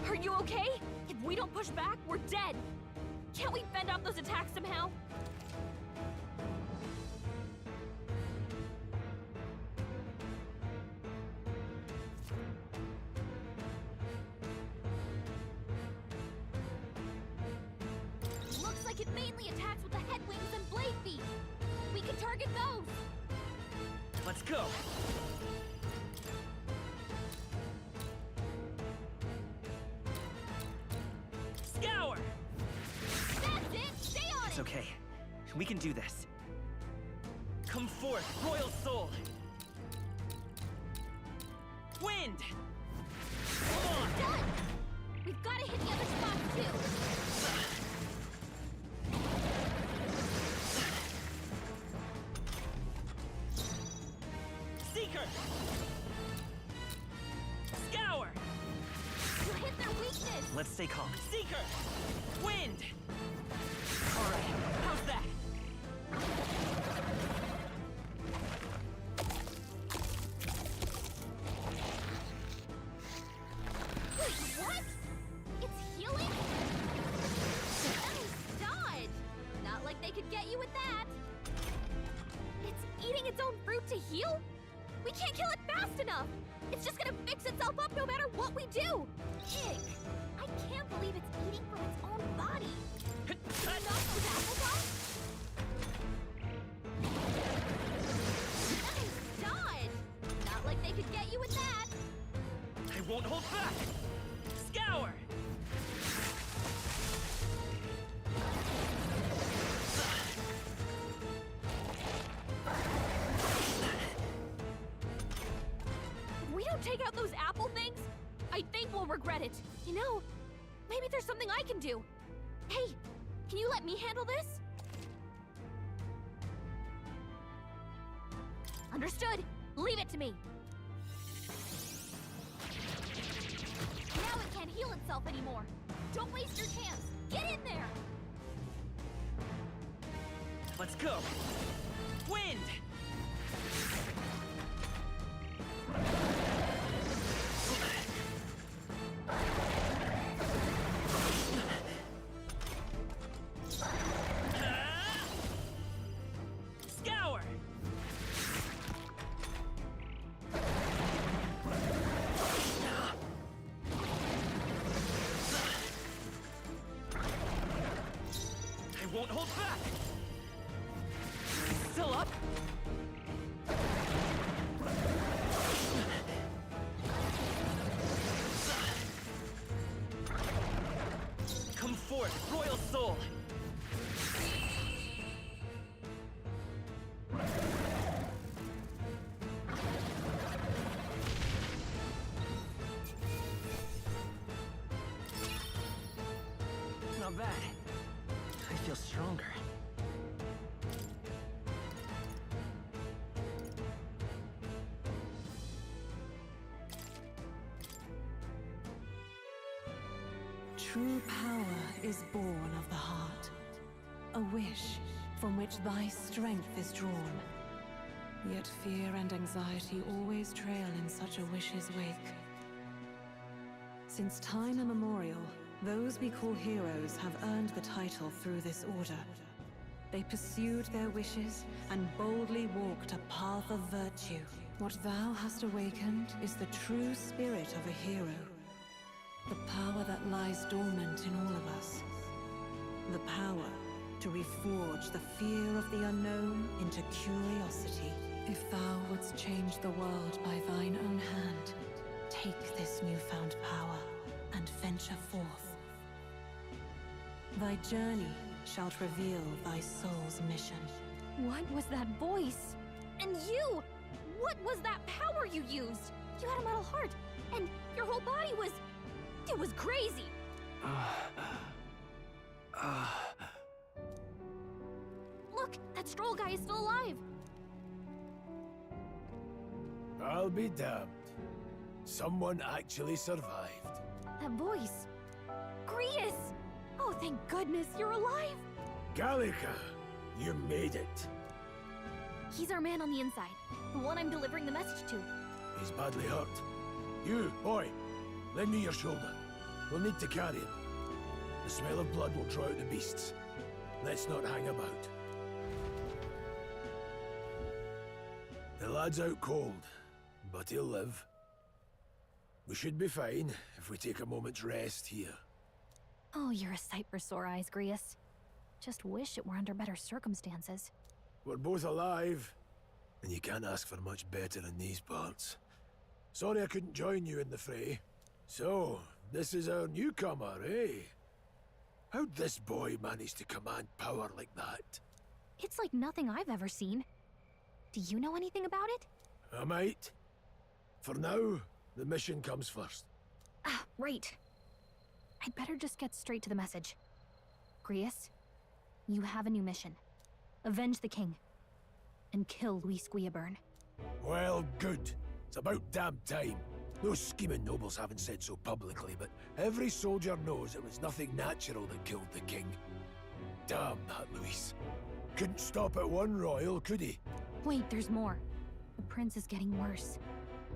Are you okay? If we don't push back, we're dead! Can't we fend off those attacks somehow? Looks like it mainly attacks with the head wings and blade feet. We can target those. Let's go! Scour! That's it! Stay on It's it! okay. We can do this. Come forth, Royal Soul! Wind! Come on! Done! We've got to hit the other spots too. Seeker! Scour! You hit their weakness! Let's stay calm. Seeker! Wind! Alright, how's that? Wait, what? It's healing? Nice dodge! Not like they could get you with that. It's eating its own fruit to heal? We can't kill it fast enough! It's just gonna fix itself up no matter what we do! Ick! I can't believe it's eating from its own body! Not those applesauce? Nice dodge! Not like they could get you with that! I won't hold back! Scour! If we don't take out those apple things, I think we'll regret it. You know, maybe there's something I can do. Hey, can you let me handle this? Understood. Leave it to me. Now it can't heal itself anymore. Don't waste your chance. Get in there. Let's go! Wind! Scour! I won't hold back! Still up? Come forth, Royal Soul! Not bad. I feel stronger. True power is born of the heart, a wish from which thy strength is drawn. Yet fear and anxiety always trail in such a wish's wake. Since time immemorial, those we call heroes have earned the title through this order. They pursued their wishes and boldly walked a path of virtue. What thou hast awakened is the true spirit of a hero. The power that lies dormant in all of us. The power to reforge the fear of the unknown into curiosity. If thou wouldst change the world by thine own hand, take this newfound power and venture forth. Thy journey shalt reveal thy soul's mission. What was that voice? And you! What was that power you used? You had a metal heart, and your whole body was... It was crazy! Look, that Stroll guy is still alive! I'll be damned. Someone actually survived. That voice... Grius! Oh, thank goodness you're alive! Gallica, you made it. He's our man on the inside, the one I'm delivering the message to. He's badly hurt. You, boy, lend me your shoulder. We'll need to carry him. The smell of blood will draw out the beasts. Let's not hang about. The lad's out cold, but he'll live. We should be fine if we take a moment's rest here. Oh, you're a sight for sore eyes, Grius. Just wish it were under better circumstances. We're both alive, and you can't ask for much better in these parts. Sorry I couldn't join you in the fray. So, this is our newcomer, eh? How'd this boy manage to command power like that? It's like nothing I've ever seen. Do you know anything about it? I might. For now, the mission comes first. Ah, right. I'd better just get straight to the message. Grius, you have a new mission. Avenge the king. And kill Luis Guillaburn. Well, good. It's about damn time. Those scheming nobles haven't said so publicly, but every soldier knows it was nothing natural that killed the king. Damn that Luis. Couldn't stop at one royal, could he? Wait, there's more. The prince is getting worse.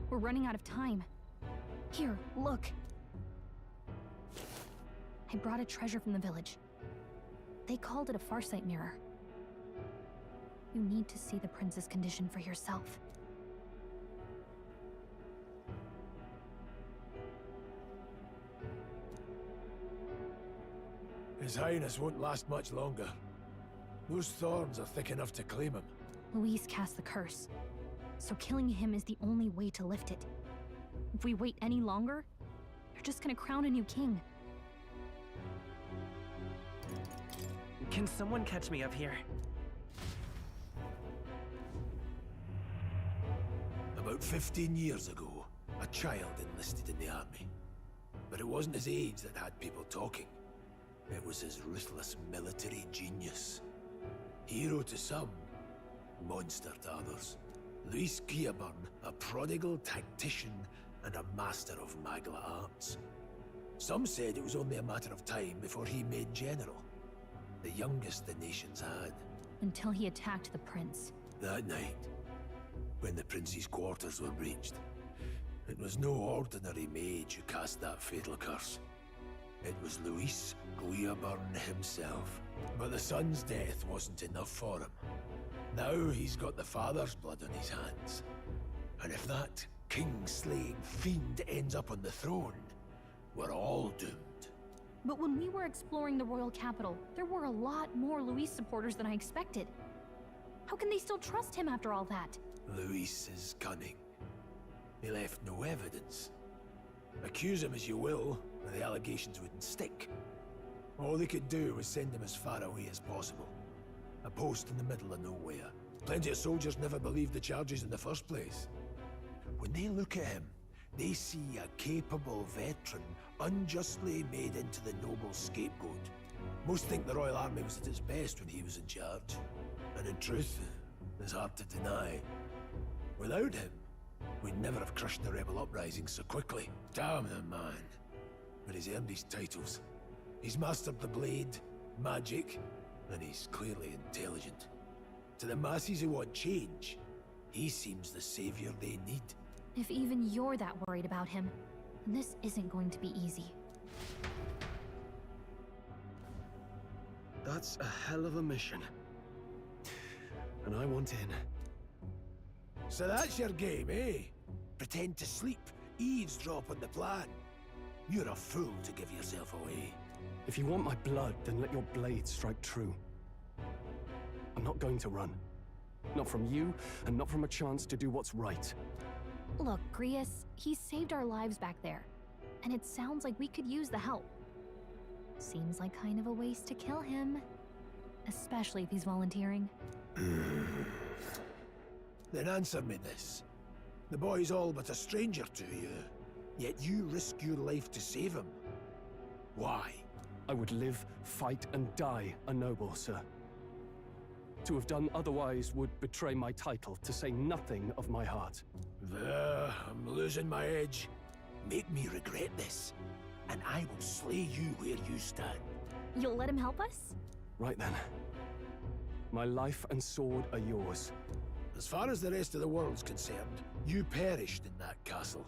We're running out of time. Here, look. I brought a treasure from the village. They called it a farsight mirror. You need to see the prince's condition for yourself. His Highness won't last much longer. Those thorns are thick enough to claim him. Luis cast the curse, so killing him is the only way to lift it. If we wait any longer, you're just gonna crown a new king. Can someone catch me up here? About 15 years ago, a child enlisted in the army. But it wasn't his age that had people talking. It was his ruthless military genius. Hero to some, monster to others. Luis Guillaburn, a prodigal tactician and a master of magla arts. Some said it was only a matter of time before he made general. The youngest the nations had. Until he attacked the prince. That night, when the prince's quarters were breached, it was no ordinary mage who cast that fatal curse. It was Luis Guillaburn himself. But the son's death wasn't enough for him. Now he's got the father's blood on his hands. And if that king-slaying fiend ends up on the throne, we're all doomed. But when we were exploring the royal capital, there were a lot more Luis supporters than I expected. How can they still trust him after all that? Luis is cunning. He left no evidence. Accuse him as you will, the allegations wouldn't stick. All they could do was send him as far away as possible. A post in the middle of nowhere. Plenty of soldiers never believed the charges in the first place. When they look at him, they see a capable veteran unjustly made into the noble scapegoat. Most think the Royal Army was at its best when he was in charge. And in truth, it's hard to deny. Without him, we'd never have crushed the rebel uprising so quickly. Damn the man. But he's earned his titles. He's mastered the blade, magic, and he's clearly intelligent. To the masses who want change, he seems the savior they need. If even you're that worried about him, then this isn't going to be easy. That's a hell of a mission. And I want in. So that's your game, eh? Pretend to sleep, eavesdrop on the plan. You're a fool to give yourself away. If you want my blood, then let your blade strike true. I'm not going to run. Not from you, and not from a chance to do what's right. Look, Grius, he saved our lives back there. And it sounds like we could use the help. Seems like kind of a waste to kill him. Especially if he's volunteering. Then answer me this. The boy's all but a stranger to you, yet you risk your life to save him. Why? I would live, fight, and die a noble, sir. To have done otherwise would betray my title, to say nothing of my heart. I'm losing my edge. Make me regret this, and I will slay you where you stand. You'll let him help us? Right then. My life and sword are yours. As far as the rest of the world's concerned, you perished in that castle.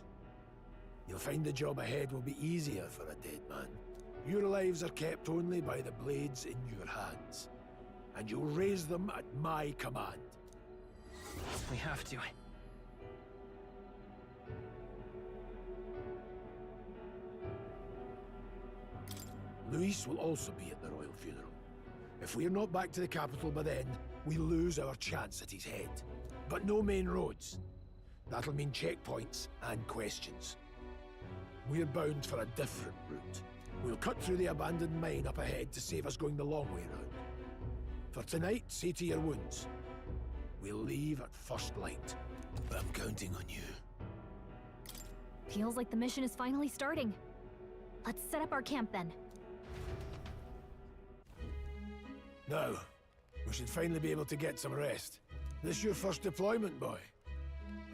You'll find the job ahead will be easier for a dead man. Your lives are kept only by the blades in your hands, and you'll raise them at my command. We have to. Luis will also be at the royal funeral. If we're not back to the capital by then, we lose our chance at his head. But no main roads. That'll mean checkpoints and questions. We're bound for a different route. We'll cut through the abandoned mine up ahead to save us going the long way round. For tonight, see to your wounds. We'll leave at first light. I'm counting on you. Feels like the mission is finally starting. Let's set up our camp then. Now, we should finally be able to get some rest. This your first deployment, boy?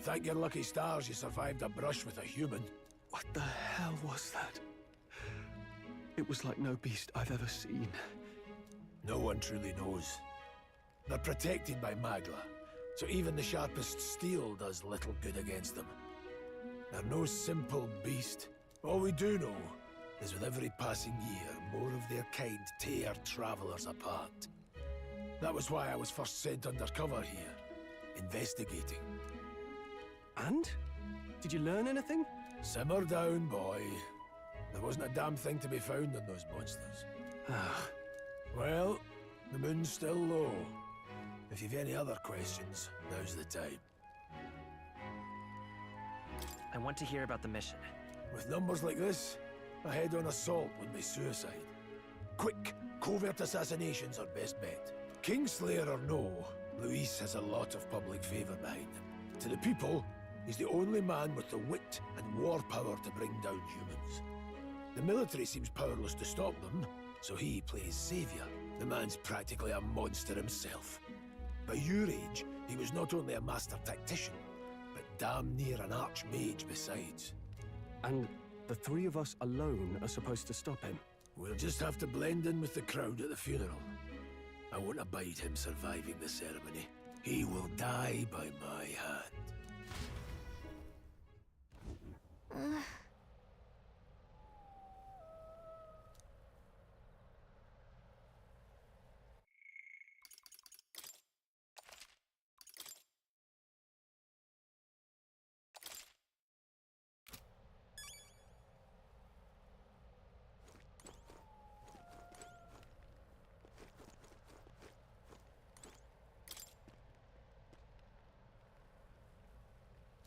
Thank your lucky stars you survived a brush with a human. What the hell was that? It was like no beast I've ever seen. No one truly knows. They're protected by Magla, so even the sharpest steel does little good against them. They're no simple beast. All we do know is with every passing year, more of their kind tear travelers apart. That was why I was first sent undercover here, investigating. And? Did you learn anything? Simmer down, boy. There wasn't a damn thing to be found on those monsters. Well, the moon's still low. If you've any other questions, now's the time. I want to hear about the mission. With numbers like this, a head-on assault would be suicide. Quick, covert assassinations are best bet. Kingslayer or no, Luis has a lot of public favor behind him. To the people, he's the only man with the wit and war power to bring down humans. The military seems powerless to stop them, so he plays savior. The man's practically a monster himself. By your age, he was not only a master tactician, but damn near an archmage besides. And the three of us alone are supposed to stop him? We'll just have to blend in with the crowd at the funeral. I won't abide him surviving the ceremony. He will die by my hand.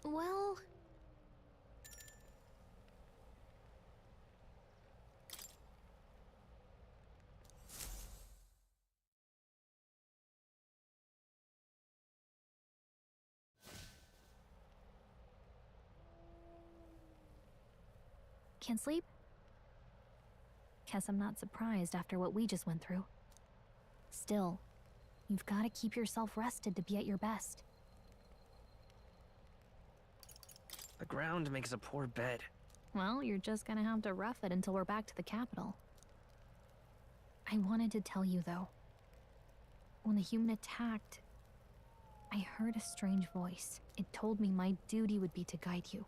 Well... Can't sleep? Guess I'm not surprised after what we just went through. Still, you've got to keep yourself rested to be at your best. The ground makes a poor bed. Well, you're just gonna have to rough it until we're back to the capital. I wanted to tell you, though. When the human attacked, I heard a strange voice. It told me my duty would be to guide you.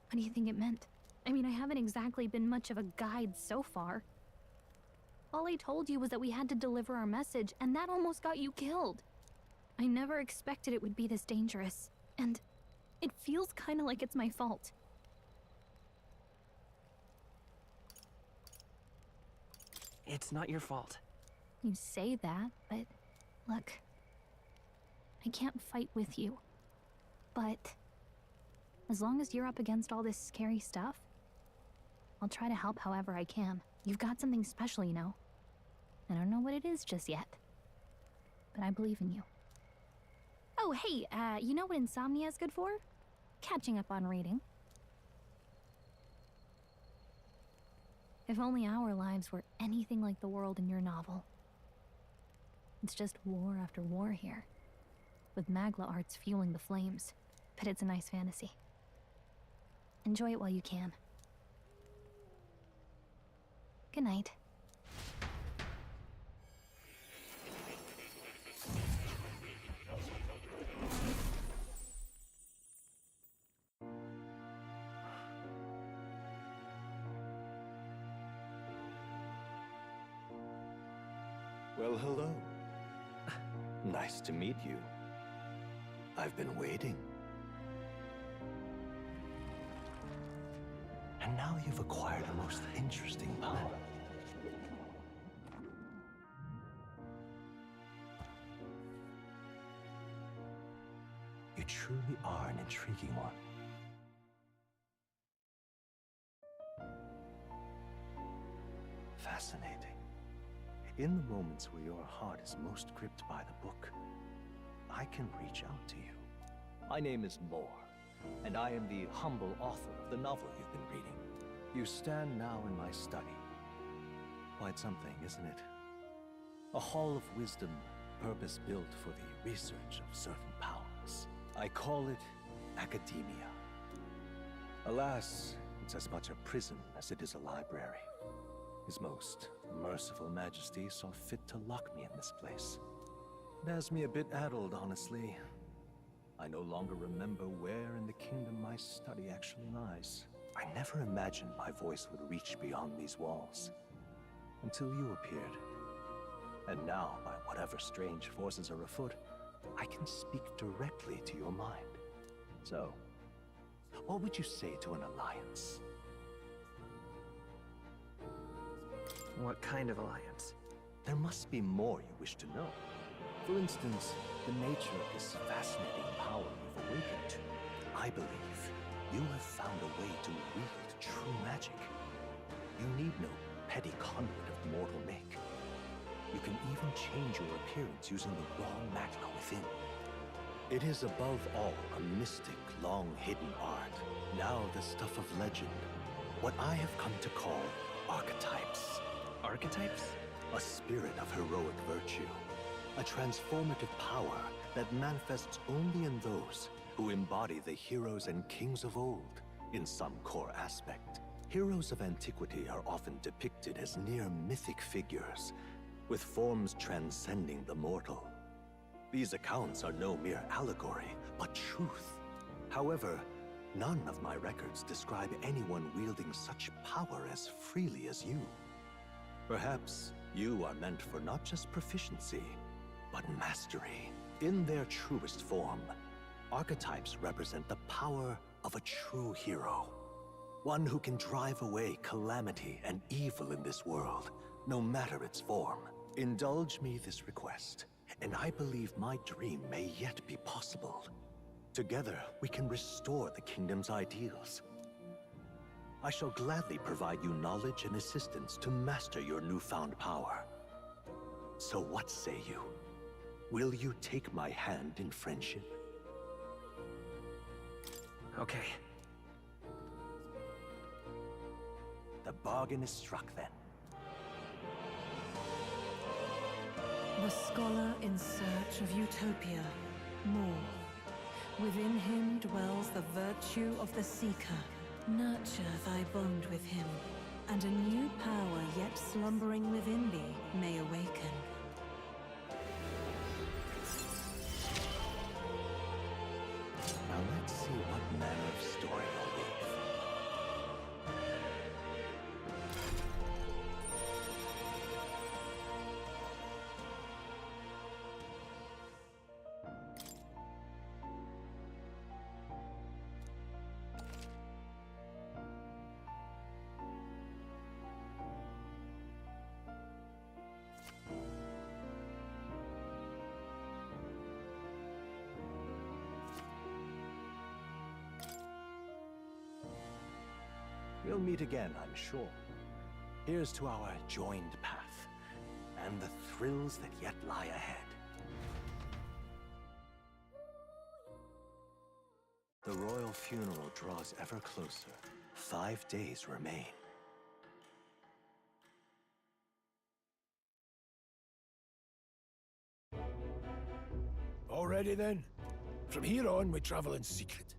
What do you think it meant? I mean, I haven't exactly been much of a guide so far. All I told you was that we had to deliver our message, and that almost got you killed. I never expected it would be this dangerous, and it feels kind of like it's my fault. It's not your fault. You say that, but look, I can't fight with you. But as long as you're up against all this scary stuff, I'll try to help however I can. You've got something special, you know. I don't know what it is just yet, but I believe in you. Oh, hey, you know what insomnia is good for? catching up on reading. If only our lives were anything like the world in your novel. It's just war after war here, with Magla arts fueling the flames, but it's a nice fantasy. Enjoy it while you can. Good night. Well, hello. Nice to meet you. I've been waiting. And now you've acquired a most interesting power. You truly are an intriguing one. Fascinating. In the moments where your heart is most gripped by the book, I can reach out to you. My name is Moore, and I am the humble author of the novel you've been reading. You stand now in my study. Quite something, isn't it? A hall of wisdom, purpose-built for the research of certain powers. I call it academia. Alas, it's as much a prison as it is a library. His most merciful majesty saw fit to lock me in this place. It has me a bit addled, honestly. I no longer remember where in the kingdom my study actually lies. I never imagined my voice would reach beyond these walls, until you appeared. And now, by whatever strange forces are afoot, I can speak directly to your mind. So, what would you say to an alliance? What kind of alliance? There must be more you wish to know. For instance, the nature of this fascinating power you've awakened to. I believe you have found a way to wield true magic. You need no petty conduit of mortal make. You can even change your appearance using the raw magna within. It is above all a mystic, long-hidden art, now the stuff of legend. What I have come to call archetypes. Archetypes? A spirit of heroic virtue. A transformative power that manifests only in those who embody the heroes and kings of old in some core aspect. Heroes of antiquity are often depicted as near mythic figures, with forms transcending the mortal. These accounts are no mere allegory, but truth. However, none of my records describe anyone wielding such power as freely as you. Perhaps you are meant for not just proficiency, but mastery. In their truest form, archetypes represent the power of a true hero. One who can drive away calamity and evil in this world, no matter its form. Indulge me this request, and I believe my dream may yet be possible. Together, we can restore the kingdom's ideals. I shall gladly provide you knowledge and assistance to master your newfound power. So what say you? Will you take my hand in friendship? Okay. The bargain is struck then. The scholar in search of utopia, more. Within him dwells the virtue of the seeker. Nurture thy bond with him, and a new power yet slumbering within thee may awaken. Now let's see what manner of story you'll weave. We'll meet again, I'm sure. Here's to our joined path, and the thrills that yet lie ahead. The royal funeral draws ever closer. 5 days remain. Already then? From here on, we travel in secret.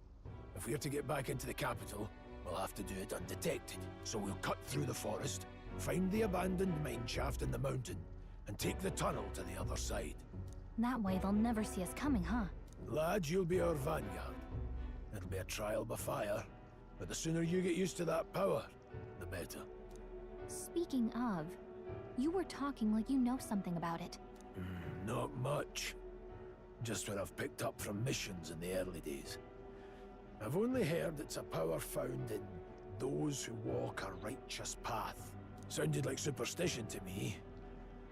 If we're to get back into the capital, we'll have to do it undetected. So we'll cut through the forest, find the abandoned mine shaft in the mountain, and take the tunnel to the other side. That way they'll never see us coming, huh? Lad, you'll be our vanguard. It'll be a trial by fire, but the sooner you get used to that power, the better. Speaking of, you were talking like you know something about it. Not much. Just what I've picked up from missions in the early days. I've only heard it's a power found in those who walk a righteous path. Sounded like superstition to me,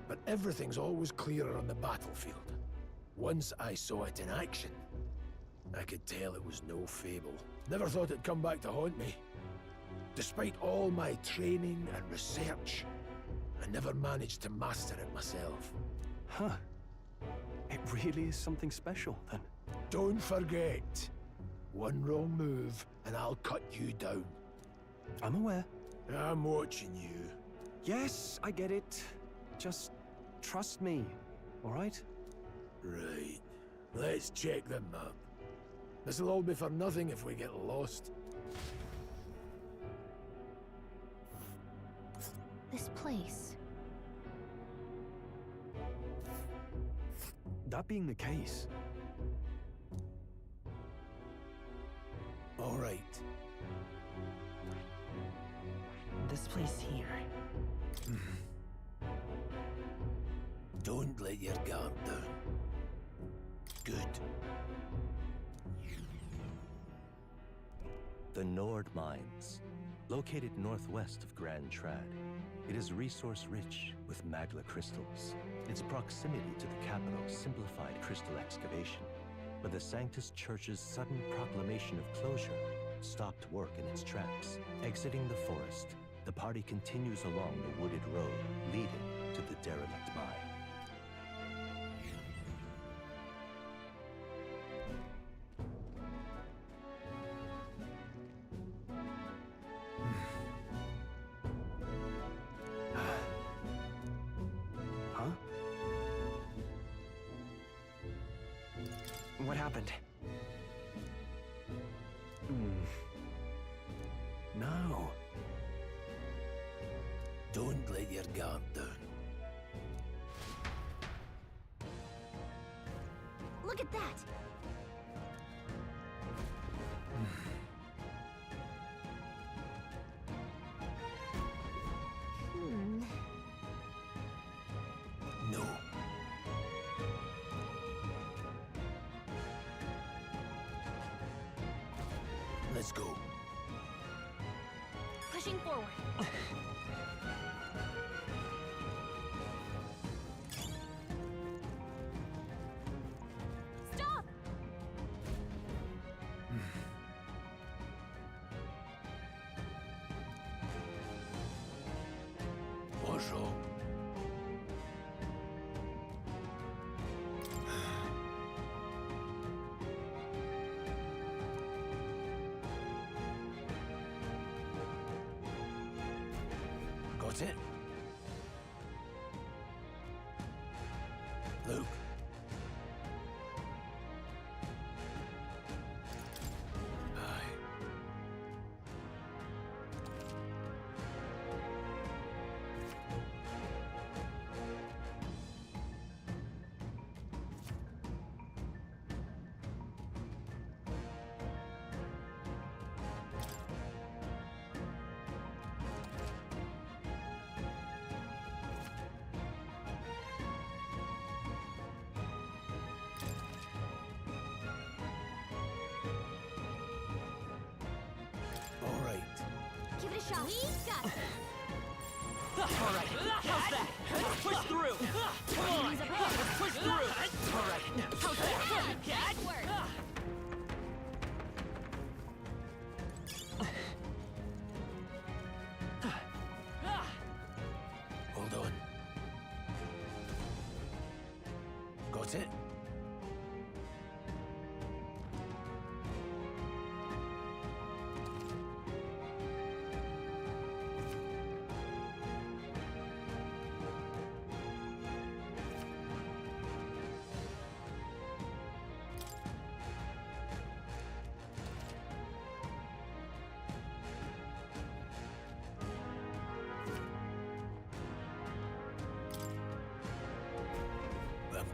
but everything's always clearer on the battlefield. Once I saw it in action, I could tell it was no fable. Never thought it'd come back to haunt me. Despite all my training and research, I never managed to master it myself. Huh. It really is something special, then. Don't forget. One wrong move, and I'll cut you down. I'm aware. I'm watching you. Yes, I get it. Just trust me, all right? Right. Let's check the map. This'll all be for nothing if we get lost. This place. That being the case... All right. This place here. Don't let your guard down. Good. The Nord Mines, located northwest of Grand Trad. It is resource-rich with magla crystals. Its proximity to the capital simplified crystal excavation, but the Sanctus Church's sudden proclamation of closure stopped work in its tracks. Exiting the forest, the party continues along the wooded road leading to the derelict mine. What happened? No. Don't let your guard down. Look at that! No. Let's go. Pushing forward. Stop! What's wrong? Got it? Luke. Aye. All right. Give it a shot. We got this. All right, how's that? Let's push through. Come on, let's push through. All right, now how's that? Catch. Hold on. Got it?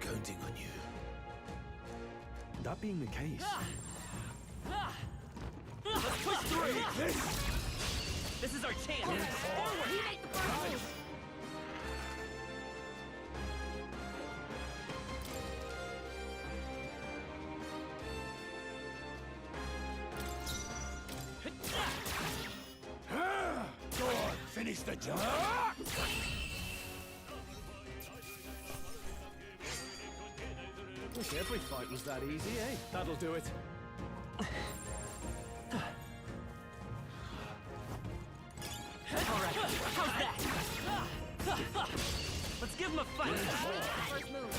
counting on you. That being the case, Let's push through! This is our chance! Forward! We make the first move! Go on, finish the job! wish every fight was that easy, eh? That'll do it. Alright, how's that? Let's give him a fight! First move.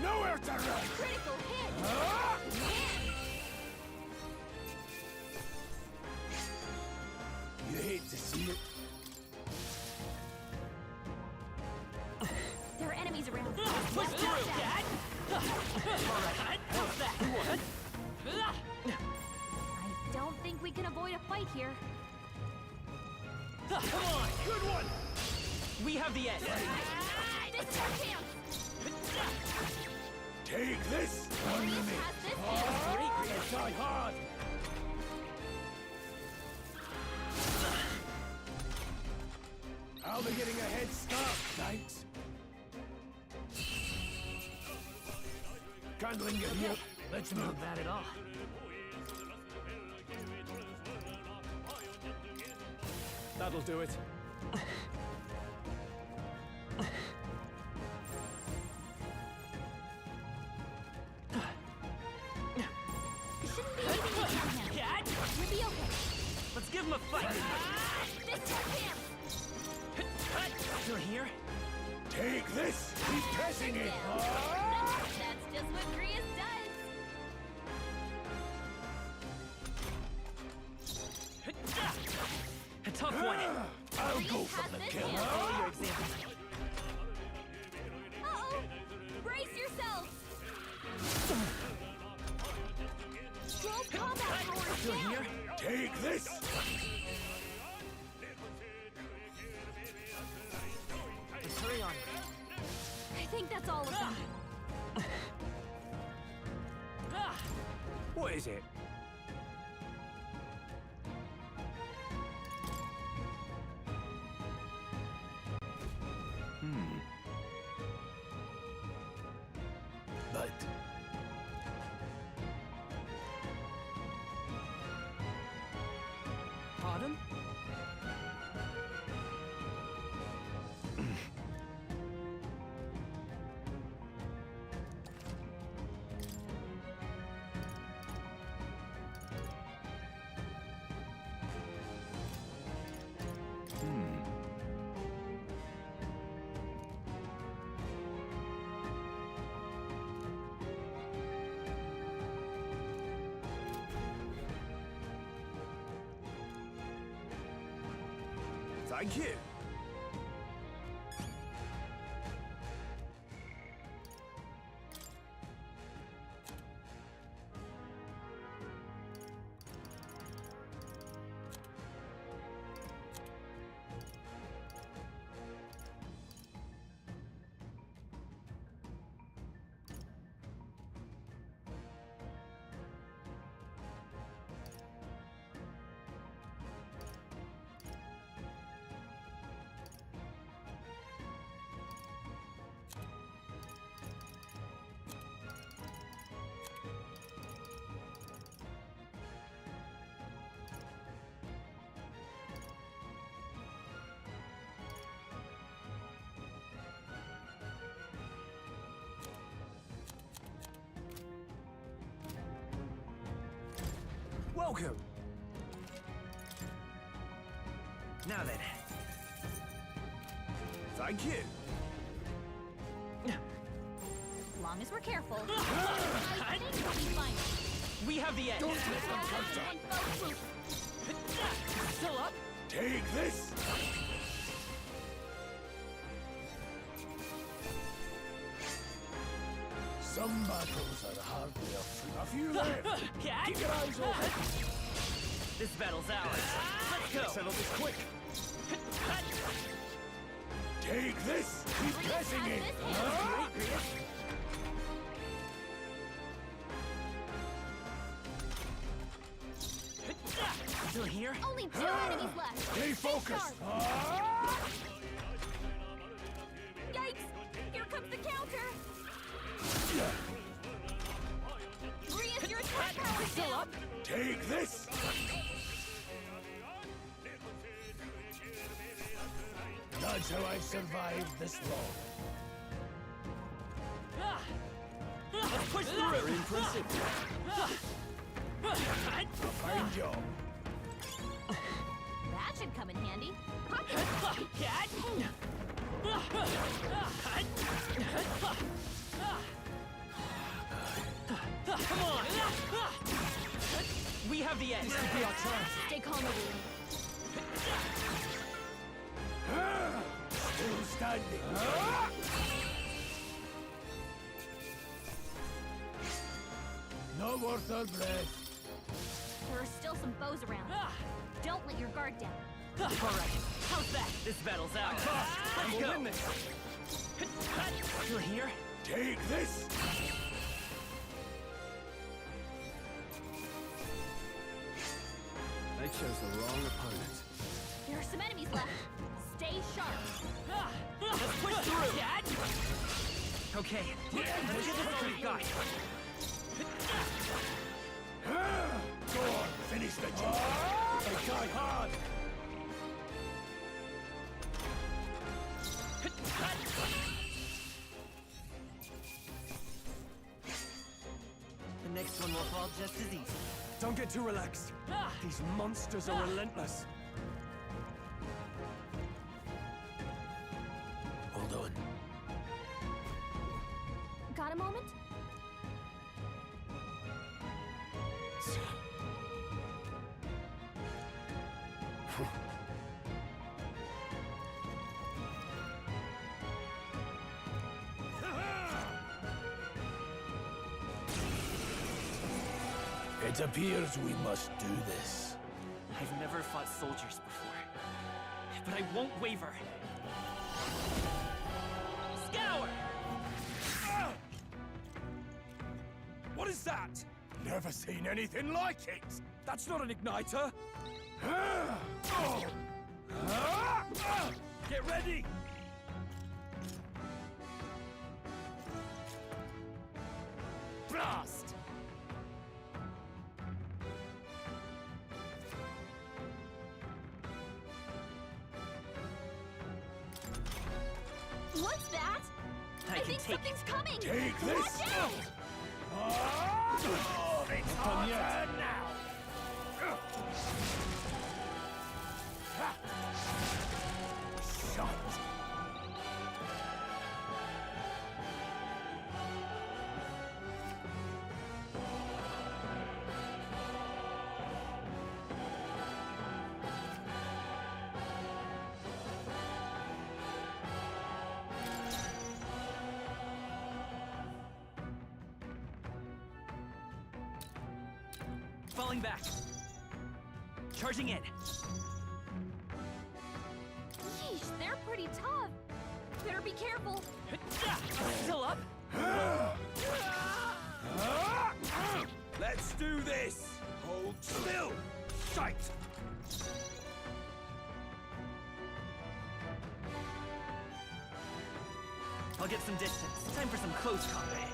Nowhere to run! Critical hit! You hate to see it. There are enemies around. Push through, Dad! Alright, how's that? I don't think we can avoid a fight here. Come on! Good one! We have the edge! This is our chance! Take this on me! Try hard! I'll be getting a head start, thanks. Can't linger here. Let's move. Not bad at all. That'll do it. You shouldn't be leaving me down here. Dad! You'll be okay. Let's give him a fight! This is our chance! You're here? Take this! He's pressing it! That's just what Grius does! A tough one! I'll go for the kill! Follow your example. Uh-oh! Brace yourselves! Stroll combat power is You're down! here? Take this! Let's hurry on. I think that's all of them. What is it? But Pardon? thank you. Welcome! Now then. Thank you. As long as we're careful. I think we'll be fine. We have the edge! Don't let them touch that. And folks, Still up? Take this. Some battles are hardly a few left. Cat? Keep your eyes open. This battle's ours. Let's go! Settle this quick. Take this! Keep pressing it! Still here? Only 2 enemies left. Stay focused! Yikes! Here comes the counter. Rias, your attack power still up. Take this! That's how I've survived this long. Let's push through! Very impressive. Fine job. That should come in handy. Come on! We have the edge. This could be our chance. Stay calm, everyone. Still standing. No more third breath. There are still some foes around. Don't let your guard down. All right, how's that? This battle's out. Let's go. Win this. Still here? Take this! They chose the wrong opponent. There are some enemies left. Stay sharp. Let's push through. Okay, let's get this all we've got. Go on, finish the job. They try hard. The next one will fall just as easy. Don't get too relaxed. These monsters are relentless. Hold on. Got a moment? It appears we must do this. I've never fought soldiers before, but I won't waver. Scour! What is that? Never seen anything like it! That's not an igniter. Get ready! Blast! What's that? I think can take something's coming. Take this! Watch out! It's our turn now! Shot! Falling back. Charging in. Yeesh, they're pretty tough. Better be careful. Still up? Let's do this! Hold still! Sight! I'll get some distance. Time for some close combat.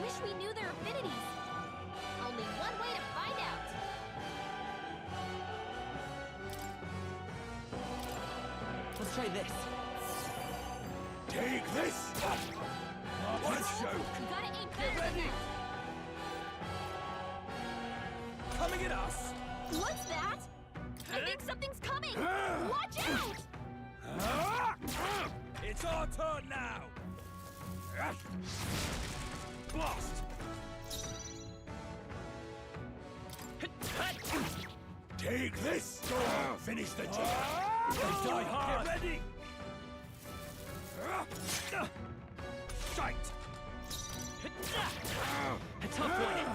Wish we knew their affinities. Only one way to find out. Let's try this. Take this! What a joke! You gotta aim better than that. Coming at us! What's that? I think something's coming. Watch out! It's our turn now! Blast! Take this! Finish the job! They die hard! Get ready! Sight! A tough one.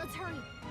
Let's hurry.